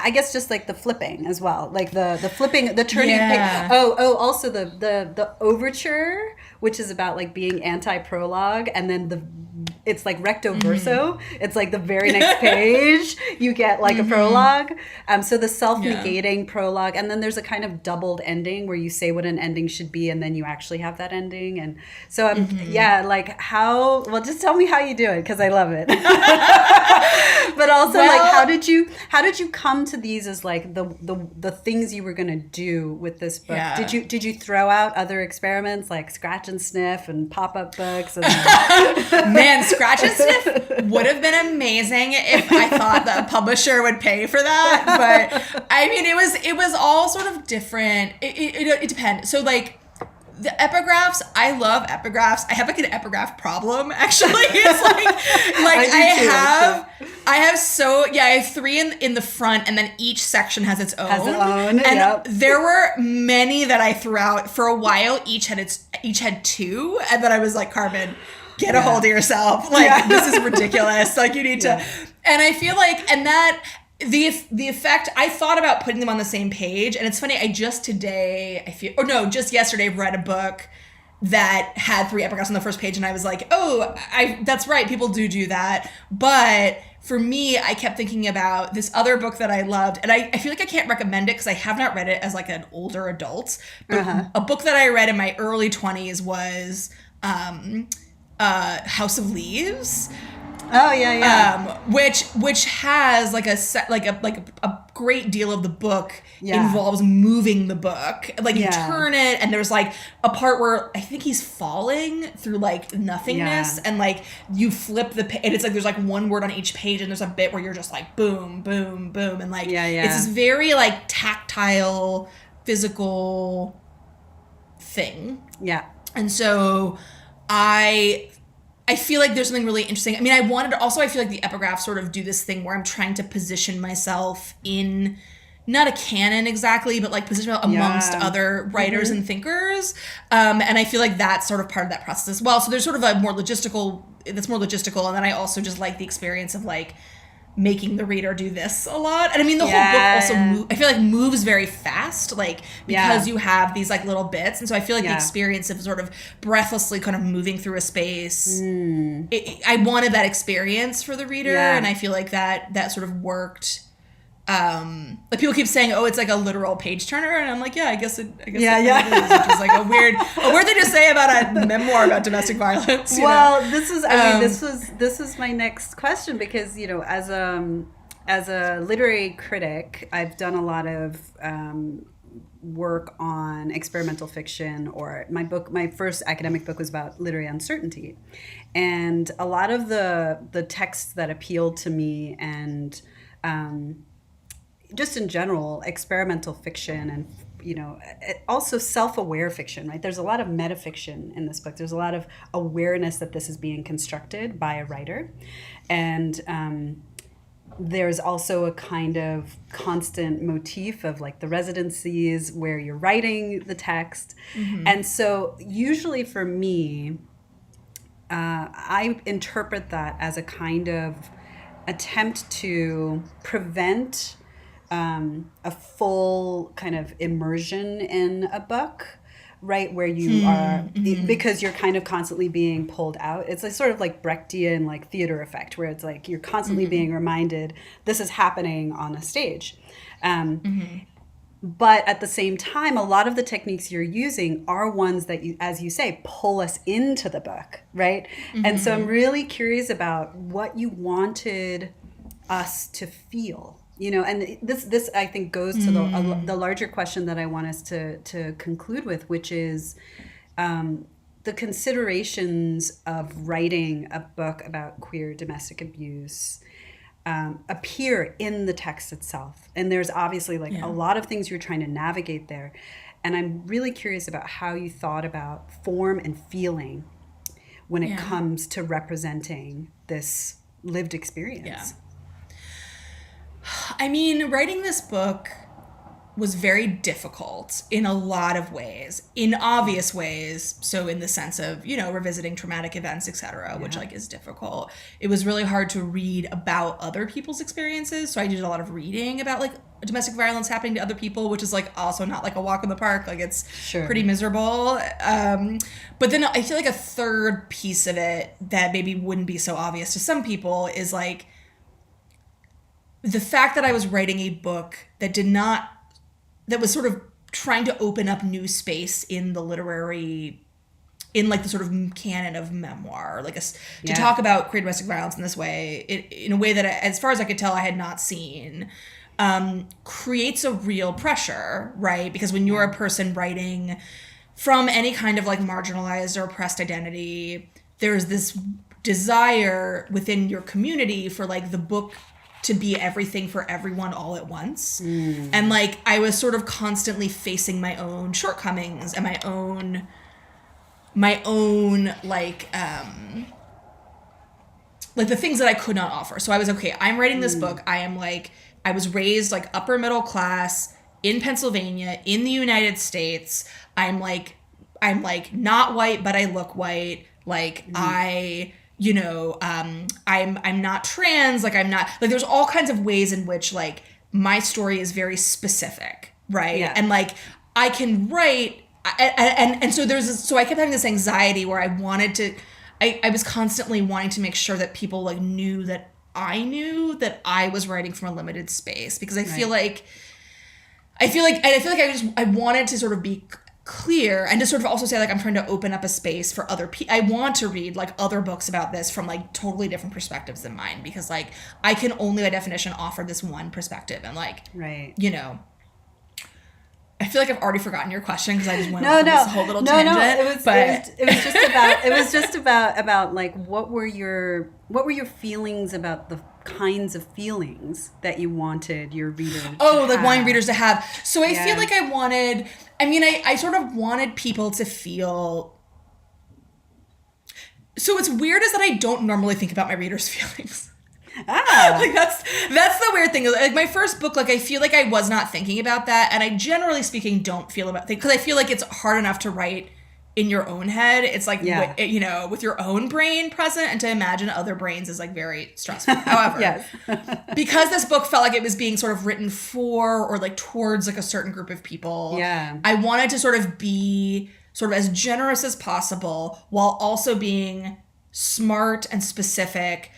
I guess just like the flipping as well, like the flipping, the turning. Also the overture, which is about like being anti-prologue, and then it's like recto verso. It's like the very next page you get like a prologue. So the self-negating prologue, and then there's a kind of doubled ending where you say what an ending should be, and then you actually have that ending. And so like how? Well, just tell me how you do it, because I love it. But also, like, how did you come to these as like the things you were gonna do with this book? Did you throw out other experiments like scratch and sniff and pop-up books? And Man, scratch and sniff would have been amazing if I thought the publisher would pay for that. But I mean, it was all sort of different. It depends. So like, the epigraphs, I love epigraphs. I have like an epigraph problem, actually. It's like I have 3 in the front, and then each section has its own. And there were many that I threw out. For a while, each had 2, and then I was like, Carmen, get a hold of yourself. Like, this is ridiculous. Like, you need to. And I feel like, and that. The effect, I thought about putting them on the same page, and it's funny, just yesterday read a book that had 3 epigraphs on the first page, and I was like, oh, that's right, people do that. But for me, I kept thinking about this other book that I loved, and I feel like I can't recommend it because I have not read it as like an older adult. But a book that I read in my early 20s was House of Leaves. Oh yeah. Which has like a great deal of the book involves moving the book. Like you turn it, and there's like a part where I think he's falling through like nothingness, and like you flip the and it's like there's like one word on each page, and there's a bit where you're just like boom, boom, boom, and like it's this very like tactile, physical thing. Yeah, and so I feel like there's something really interesting. I mean, I feel like the epigraphs sort of do this thing where I'm trying to position myself in, not a canon exactly, but like position amongst other writers and thinkers. And I feel like that's sort of part of that process as well. So there's sort of a more logistical. And then I also just like the experience of like making the reader do this a lot. And I mean, the whole book also I feel like moves very fast, like because you have these like little bits. And so I feel like the experience of sort of breathlessly kind of moving through a space, I wanted that experience for the reader. And I feel like that sort of worked. Like people keep saying, oh, it's like a literal page turner, and I'm like, I guess it is, which is like a weird thing to say about a memoir about domestic violence. This is my next question, because as a literary critic, I've done a lot of work on experimental fiction, or my first academic book was about literary uncertainty, and a lot of the texts that appealed to me and just in general, experimental fiction and, also self-aware fiction, right? There's a lot of metafiction in this book. There's a lot of awareness that this is being constructed by a writer. And there's also a kind of constant motif of like the residencies where you're writing the text. And so usually for me, I interpret that as a kind of attempt to prevent a full kind of immersion in a book, right? Where you are, because you're kind of constantly being pulled out. It's like sort of like Brechtian like theater effect, where it's like you're constantly being reminded this is happening on a stage. But at the same time, a lot of the techniques you're using are ones that you, as you say, pull us into the book, right? And so I'm really curious about what you wanted us to feel. And this I think goes to the larger question that I want us to conclude with, which is the considerations of writing a book about queer domestic abuse appear in the text itself. And there's obviously a lot of things you're trying to navigate there. And I'm really curious about how you thought about form and feeling when it comes to representing this lived experience. I mean, writing this book was very difficult in a lot of ways, in obvious ways. So in the sense of, revisiting traumatic events, etc., which is difficult. It was really hard to read about other people's experiences. So I did a lot of reading about domestic violence happening to other people, which is also not like a walk in the park. It's pretty miserable. But then I feel like a third piece of it that maybe wouldn't be so obvious to some people is the fact that I was writing a book that was sort of trying to open up new space in the literary, in the sort of canon of memoir, to talk about queer domestic violence in this way, in a way that, as far as I could tell, I had not seen, creates a real pressure, right? Because when you're a person writing from any kind of marginalized or oppressed identity, there's this desire within your community for the book to be everything for everyone all at once. And I was sort of constantly facing my own shortcomings and my own the things that I could not offer. So I was, okay, I'm writing this book. I was raised upper middle class in Pennsylvania in the United States. I'm not white, but I look white. I'm not trans, I'm not, there's all kinds of ways in which, my story is very specific, right? Yeah. And, I can write and so so I kept having this anxiety where I was constantly wanting to make sure that people like knew that I was writing from a limited space, because I feel like I wanted to sort of be clear and to sort of also say like I'm trying to open up a space for other people. I want to read like other books about this from like totally different perspectives than mine, because like I can only by definition offer this one perspective, and like you know, I feel like I've already forgotten your question because I just went on this whole little tangent. It was just about like what were your feelings about the kinds of feelings that you wanted your reader wanting readers to have. So I feel like I sort of wanted people to feel. So what's weird is that I don't normally think about my readers' feelings. Like that's the weird thing. Like my first book, like I feel like I was not thinking about that, and I generally speaking don't feel about things, because I feel like it's hard enough to write in your own head. It's like you know, with your own brain present, and to imagine other brains is like very stressful. However, because this book felt like it was being sort of written for or like towards like a certain group of people, I wanted to sort of be sort of as generous as possible while also being smart and specific,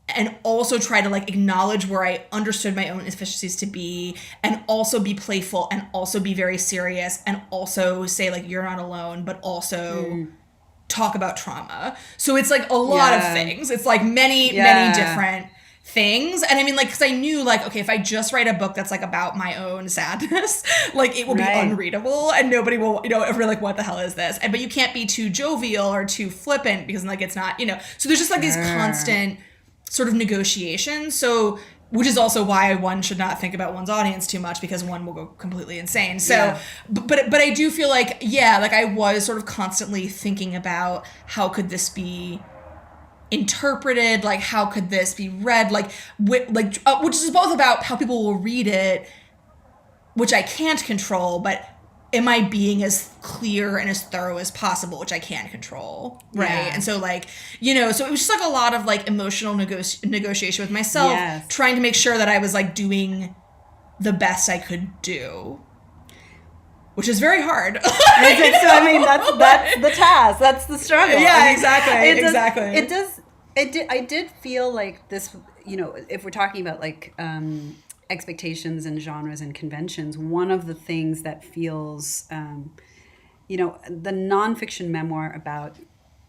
and also try to like acknowledge where I understood my own inefficiencies to be, and also be playful, and also be very serious, and also say like you're not alone, but also talk about trauma. So it's like a lot of things. It's like many different things. And I mean, like, because I knew like, okay, if I just write a book that's like about my own sadness, like it will be unreadable, and nobody will, you know, ever like, what the hell is this? But you can't be too jovial or too flippant, because like it's not, you know. So there's just like these constant sort of negotiation. So, which is also why one should not think about one's audience too much, because one will go completely insane. So, but I do feel like, like I was sort of constantly thinking about how could this be interpreted, like how could this be read, which is both about how people will read it, which I can't control, but am I being as clear and as thorough as possible, which I can control, right? And so like, you know, so it was just like a lot of like emotional negotiation with myself, trying to make sure that I was like doing the best I could do, which is very hard. So I mean, that's the task, that's the struggle. I did feel like this, you know, if we're talking about like expectations and genres and conventions, one of the things that feels, you know, the nonfiction memoir about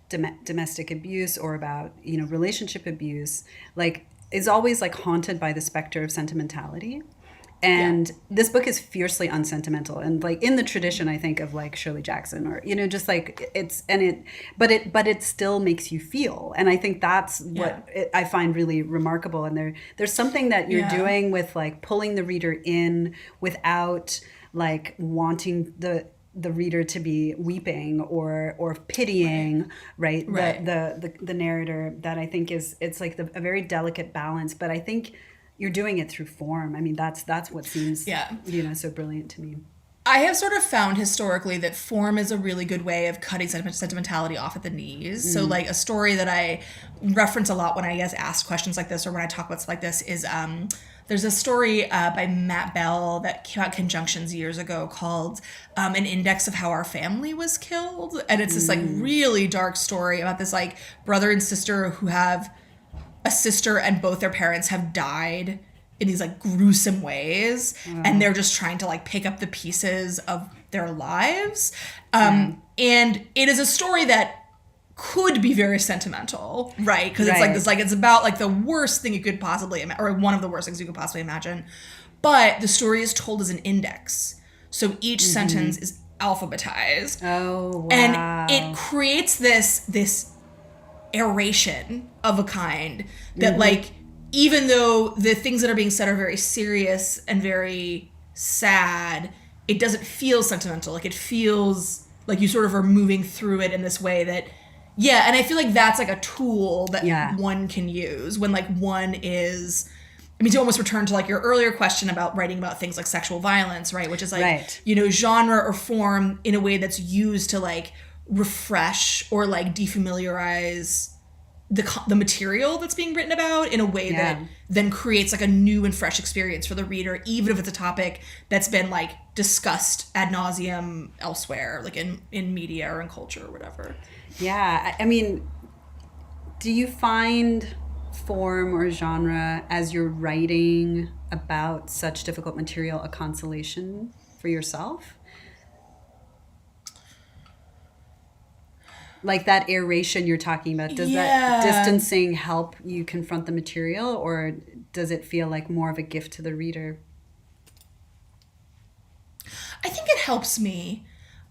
domestic abuse or about, you know, relationship abuse, like is always like haunted by the specter of sentimentality. And this book is fiercely unsentimental, and like in the tradition, I think, of like Shirley Jackson, or, you know, just like but it still makes you feel. And I think that's what I find really remarkable. And there's something that you're doing with like pulling the reader in without like wanting the reader to be weeping or pitying, right? The narrator, that I think it's like a very delicate balance. But I think you're doing it through form. I mean, that's what seems, you know, so brilliant to me. I have sort of found historically that form is a really good way of cutting sentimentality off at the knees. So like a story that I reference a lot when I get asked questions like this, or when I talk about stuff like this, is there's a story by Matt Bell that came out Conjunctions years ago called An Index of How Our Family Was Killed. And it's this like really dark story about this like brother and sister who have a sister, and both their parents have died in these like gruesome ways, and they're just trying to like pick up the pieces of their lives. And it is a story that could be very sentimental, right? Because it's like this, like it's about like the worst thing you could possibly imagine, or one of the worst things you could possibly imagine. But the story is told as an index, so each sentence is alphabetized. Oh, wow. And it creates this aeration of a kind that like, even though the things that are being said are very serious and very sad, it doesn't feel sentimental. Like it feels like you sort of are moving through it in this way that, and I feel like that's like a tool that one can use when like one is, I mean, to almost return to like your earlier question about writing about things like sexual violence, right? Which is like, you know, genre or form in a way that's used to like refresh or like defamiliarize the material that's being written about in a way that then creates like a new and fresh experience for the reader, even if it's a topic that's been like discussed ad nauseum elsewhere, like in media or in culture or whatever. Yeah. I mean, do you find form or genre as you're writing about such difficult material a consolation for yourself? Like that aeration you're talking about, does that distancing help you confront the material, or does it feel like more of a gift to the reader? I think it helps me.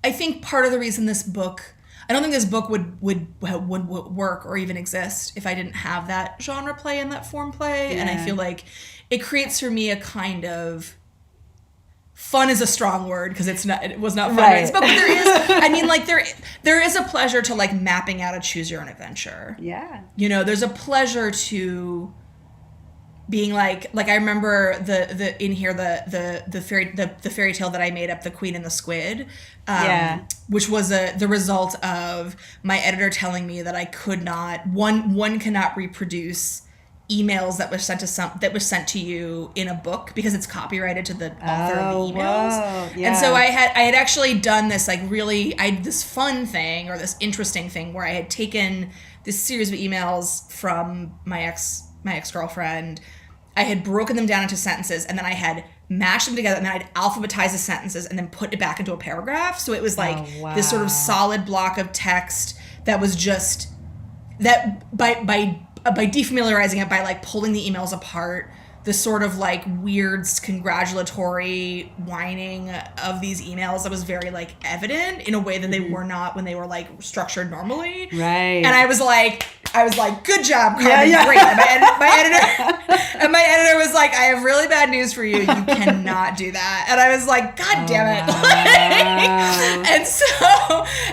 I think part of the reason I don't think this book would work or even exist if I didn't have that genre play and that form play. Yeah. And I feel like it creates for me a kind of, fun is a strong word because it was not fun. Right. But there is, I mean, like there is a pleasure to like mapping out a choose your own adventure. Yeah. You know, there's a pleasure to being like I remember the fairy tale that I made up, The Queen and the Squid, which was the result of my editor telling me that I could not one cannot reproduce emails that was sent to you in a book because it's copyrighted to the author of the emails. Whoa, yeah. And so I had actually done this this fun thing or this interesting thing where I had taken this series of emails from my ex-girlfriend. I had broken them down into sentences, and then I had mashed them together, and then I'd alphabetized the sentences and then put it back into a paragraph. So it was like this sort of solid block of text that was just that by defamiliarizing it, by like pulling the emails apart, the sort of like weird congratulatory whining of these emails that was very like evident in a way that they were not when they were like structured normally. Right. And I was like, good job, Carmen, great. And my editor was like, I have really bad news for you. You cannot do that. And I was like, God damn it. Wow.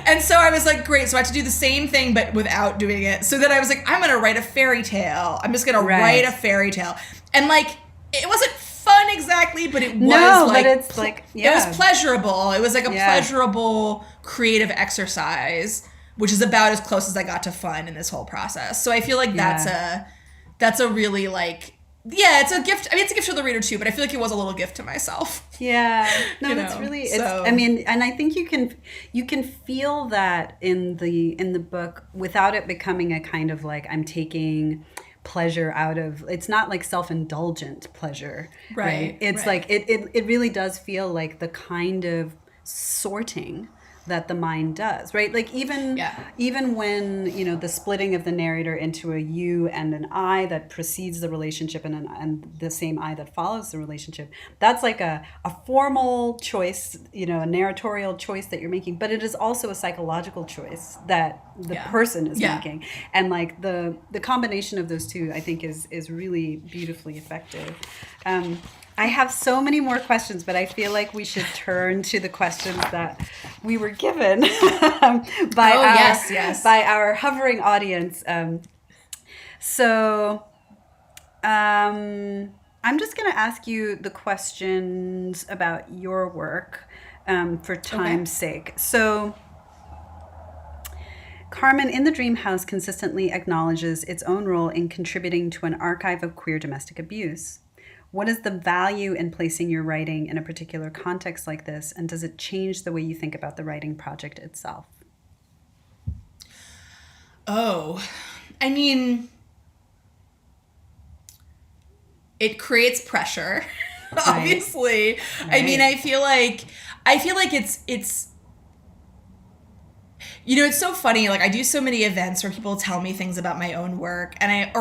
and so I was like, great. So I had to do the same thing, but without doing it. So then I was like, I'm going to write a fairy tale. I'm just going to write a fairy tale. And like, it wasn't fun exactly, but it was but it's like, it was pleasurable. It was like a pleasurable creative exercise, which is about as close as I got to fun in this whole process. So I feel like that's a really like, it's a gift. I mean, it's a gift to the reader too, but I feel like it was a little gift to myself. Yeah. No, that's really, I mean, and I think you can feel that in the book without it becoming a kind of like, I'm taking pleasure out of, it's not like self-indulgent pleasure, right? It's like it really does feel like the kind of sorting that the mind does, right? Like even when, you know, the splitting of the narrator into a you and an I that precedes the relationship and the same I that follows the relationship, that's like a formal choice, you know, a narratorial choice that you're making, but it is also a psychological choice that the person is making. And like the combination of those two, I think is really beautifully effective. I have so many more questions, but I feel like we should turn to the questions that we were given by our hovering audience. So I'm just going to ask you the questions about your work for time's sake. So Carmen in the Dream House consistently acknowledges its own role in contributing to an archive of queer domestic abuse. What is the value in placing your writing in a particular context like this, and does it change the way you think about the writing project itself? Oh, I mean, it creates pressure, obviously. Right. I mean, I feel like it's you know, it's so funny. Like I do so many events where people tell me things about my own work, and I've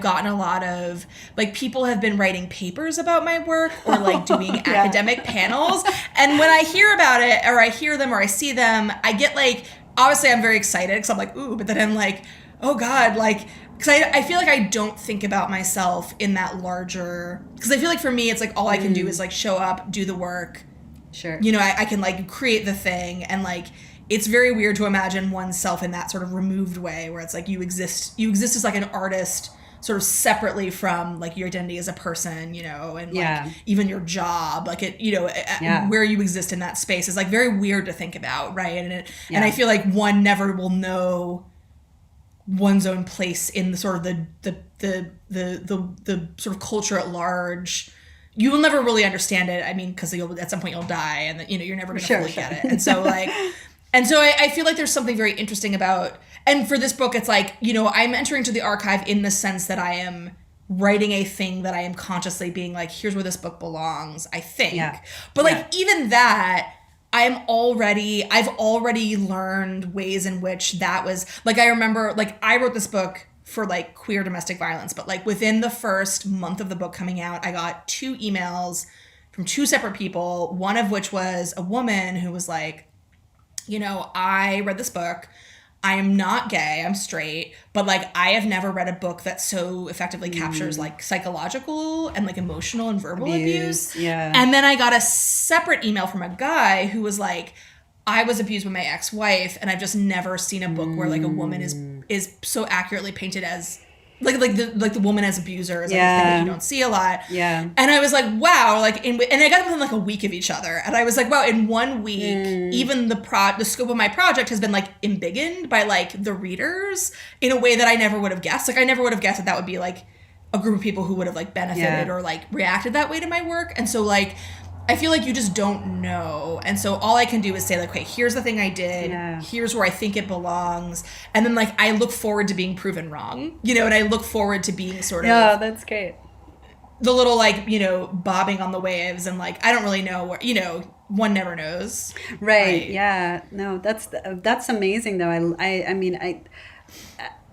gotten a lot of like people have been writing papers about my work or like doing academic panels, and when I hear about it or I hear them or I see them, I get like, obviously I'm very excited because I'm like, ooh, but then I'm like, oh God, like, because I feel like I don't think about myself in that larger, because I feel like for me it's like all I can do is like show up, do the work. Sure. You know, I can like create the thing, and like it's very weird to imagine oneself in that sort of removed way where it's like you exist as like an artist sort of separately from like your identity as a person, you know, and like even your job, like it, you know, where you exist in that space is like very weird to think about, right? And I feel like one never will know one's own place in the sort of the sort of culture at large. You will never really understand it. I mean, because at some point you'll die, and you're never going to fully get it. And so I feel like there's something very interesting about. And for this book, it's like, I'm entering to the archive in the sense that I am writing a thing that I am consciously being like, here's where this book belongs, I think. Yeah. But even that, I've already learned ways in which that was, I remember, I wrote this book for, queer domestic violence, but, within the first month of the book coming out, I got 2 emails from 2 separate people, one of which was a woman who was like, I read this book, I am not gay, I'm straight, but, I have never read a book that so effectively captures, psychological and, emotional and verbal abuse. Yeah. And then I got a separate email from a guy who was like, I was abused by my ex-wife, and I've just never seen a book where, a woman is so accurately painted as... the woman as abuser is a thing that you don't see a lot. Yeah. And I was like, wow, and I got them within a week of each other. And I was like, wow, in 1 week, even the scope of my project has been embiggened by the readers in a way that I never would have guessed. I never would have guessed that would be a group of people who would have benefited or reacted that way to my work. And so I feel like you just don't know. And so all I can do is say okay, here's the thing I did. Yeah. Here's where I think it belongs. And then I look forward to being proven wrong, and I look forward to being sort of. Yeah, that's great. The little bobbing on the waves and I don't really know where, one never knows. Right. Yeah. No, that's amazing though.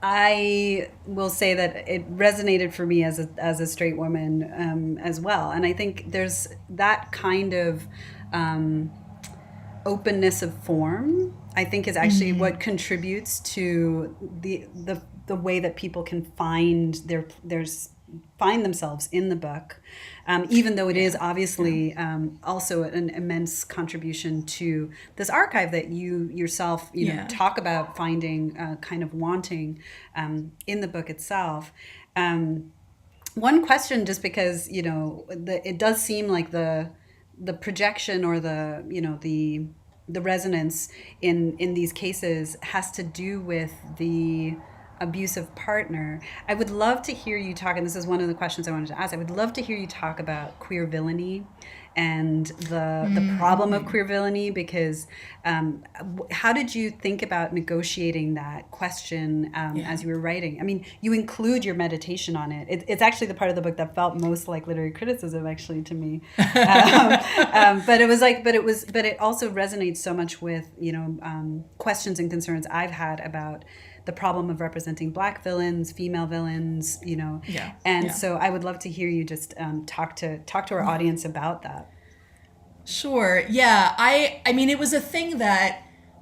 I will say that it resonated for me as a straight woman as well, and I think there's that kind of openness of form. I think is actually what contributes to the way that people can find themselves in the book, even though it is obviously also an immense contribution to this archive that you yourself talk about finding kind of wanting in the book itself. One question, just because it does seem like the projection or the resonance in these cases has to do with the abusive partner. I would love to hear you talk, and this is one of the questions I wanted to ask, I would love to hear you talk about queer villainy and the problem of queer villainy, because how did you think about negotiating that question as you were writing? I mean, you include your meditation on it. It's actually the part of the book that felt most like literary criticism, actually, to me. But it also resonates so much with questions and concerns I've had about the problem of representing Black villains, female villains, So I would love to hear you just talk to our audience about that. Sure. Yeah. I mean, it was a thing that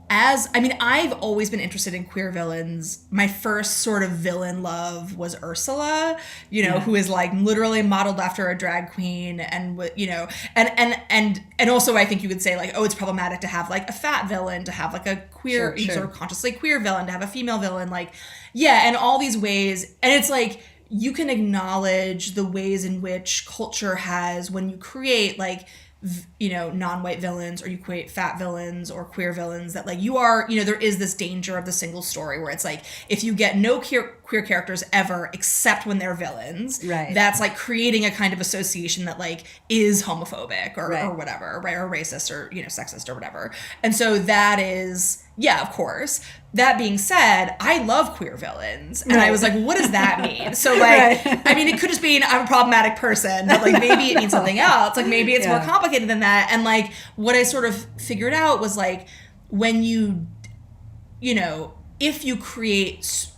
I've always been interested in queer villains. My first sort of villain love was Ursula, who is literally modeled after a drag queen, and and also I think you could say it's problematic to have a fat villain, to have a queer, sort of consciously queer villain, to have a female villain, and all these ways. And it's you can acknowledge the ways in which culture has, when you create non-white villains, or you create fat villains or queer villains, that you are, there is this danger of the single story where it's if you get no queer characters ever except when they're villains, right, that's creating a kind of association that is homophobic or whatever, right, or racist or sexist or whatever. And so that is, of course. That being said, I love queer villains. And I was what does that mean? So I mean, it could just mean I'm a problematic person, but maybe it means something else. Maybe it's more complicated than that. And what I sort of figured out was when you, if you create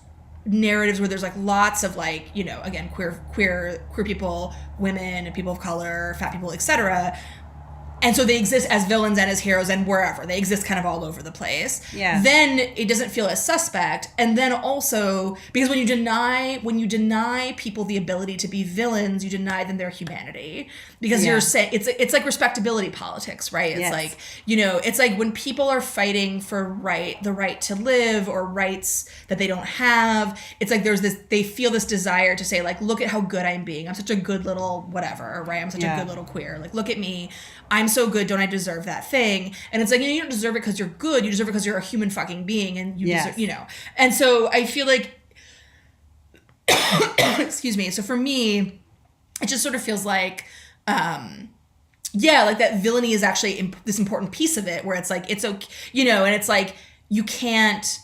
narratives where there's lots of again, queer people, women, people of color, fat people, etc., and so they exist as villains and as heroes and wherever. They exist kind of all over the place. Yeah. Then it doesn't feel as suspect. And then also, because when you deny people the ability to be villains, you deny them their humanity. Because you're saying, it's like respectability politics, right? It's it's when people are fighting for the right to live, or rights that they don't have, it's there's this, they feel this desire to say look at how good I'm being. I'm such a good little whatever, right? I'm such a good little queer. Look at me. I'm so good, don't I deserve that thing? And it's you don't deserve it because you're good, you deserve it because you're a human fucking being, and you deserve, And so I feel excuse me. So for me, it just sort of feels like, like that villainy is actually this important piece of it, where it's like, it's okay, and it's like, you can't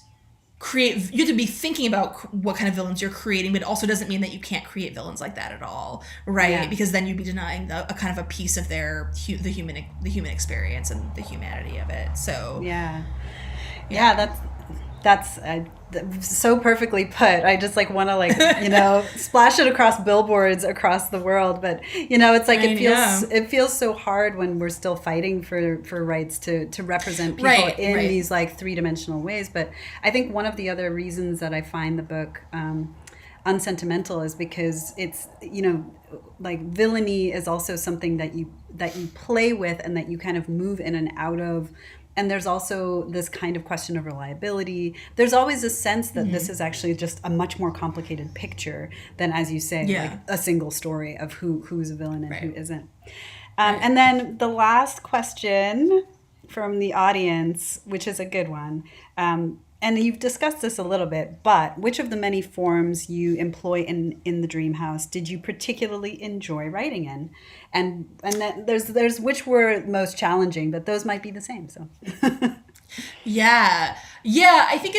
you have to be thinking about what kind of villains you're creating, but it also doesn't mean that you can't create villains like that at all, right? Yeah. Because then you'd be denying a kind of a piece of the human experience and the humanity of it. So that's so perfectly put. I just like want to splash it across billboards across the world, but it's like it feels so hard when we're still fighting for rights to represent people in these like three-dimensional ways. But I think one of the other reasons that I find the book unsentimental is because it's like villainy is also something that you play with and that you kind of move in and out of. And there's also this kind of question of reliability. There's always a sense that this is actually just a much more complicated picture than, as you say, like a single story of who's a villain and who isn't. And then the last question from the audience, which is a good one, and you've discussed this a little bit, but which of the many forms you employ in the Dream House did you particularly enjoy writing in? And then there's which were most challenging, but those might be the same. So Yeah, I think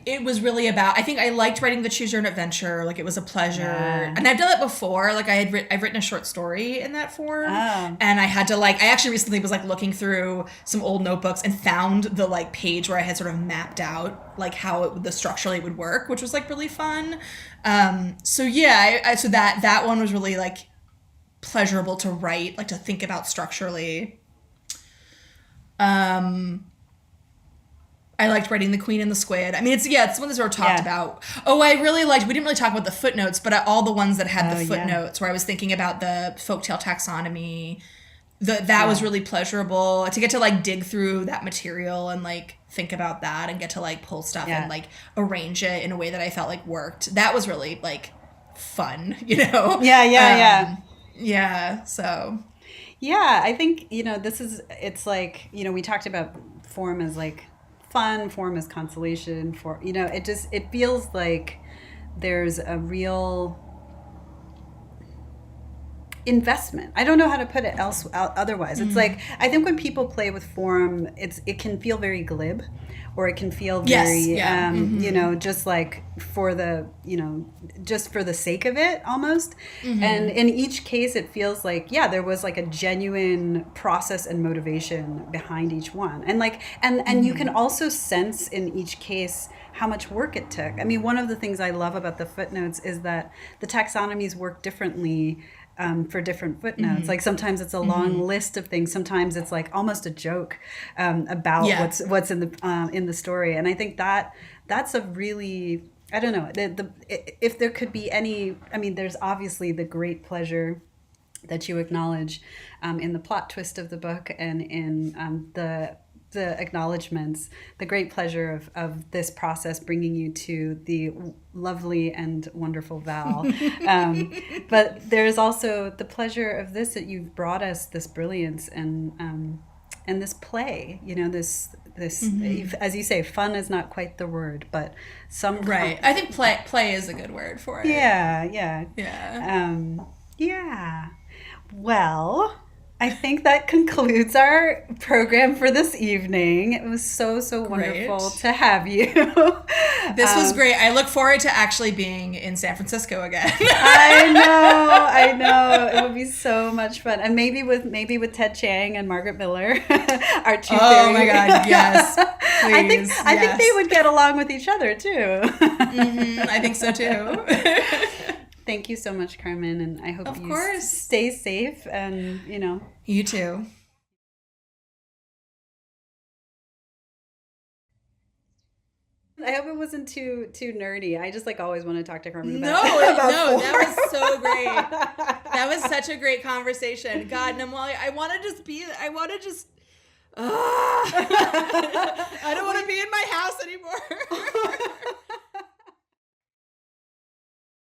it was really about, I think I liked writing the Choose Your Own Adventure. Like, it was a pleasure. Yeah. And I've done it before. Like, I've written a short story in that form. Oh. And I had to I actually recently was looking through some old notebooks and found the page where I had sort of mapped out how the structurally would work, which was really fun. So yeah, so that one was really pleasurable to write, to think about structurally. I liked writing The Queen and the Squid. I mean, it's one that's sort of talked about. Oh, I really liked, we didn't really talk about the footnotes, but all the ones that had the footnotes where I was thinking about the folktale taxonomy, that was really pleasurable to get to dig through that material and think about that and get to pull stuff and arrange it in a way that I felt worked. That was really fun, Yeah, so. Yeah, I think, it's we talked about form as fun, form as consolation, it feels like there's a real investment. I don't know how to put it otherwise. It's I think when people play with form, it can feel very glib, or it can feel very just for the just for the sake of it almost. And in each case it feels there was a genuine process and motivation behind each one, and you can also sense in each case how much work it took. I mean, one of the things I love about the footnotes is that the taxonomies work differently for different footnotes. Sometimes it's a long list of things. Sometimes it's almost a joke about what's in the story. And I think that's a really, I don't know, if there could be any, I mean, there's obviously the great pleasure that you acknowledge in the plot twist of the book and in the acknowledgments, the great pleasure of this process bringing you to the lovely and wonderful Val. But there's also the pleasure of this, that you've brought us this brilliance and this play, this as you say, fun is not quite the word, but some right. I think play is a good word for it. Yeah. Well, I think that concludes our program for this evening. It was so wonderful to have you. This was great. I look forward to actually being in San Francisco again. I know. It would be so much fun. And maybe with Ted Chiang and Margaret Miller, our two Oh my God, yes. Please, I think they would get along with each other too. I think so too. Thank you so much, Carmen, and I hope you stay safe and, You too. I hope it wasn't too nerdy. I just always want to talk to Carmen about form. That was so great. That was such a great conversation. God, Namwali, I don't want to be in my house anymore.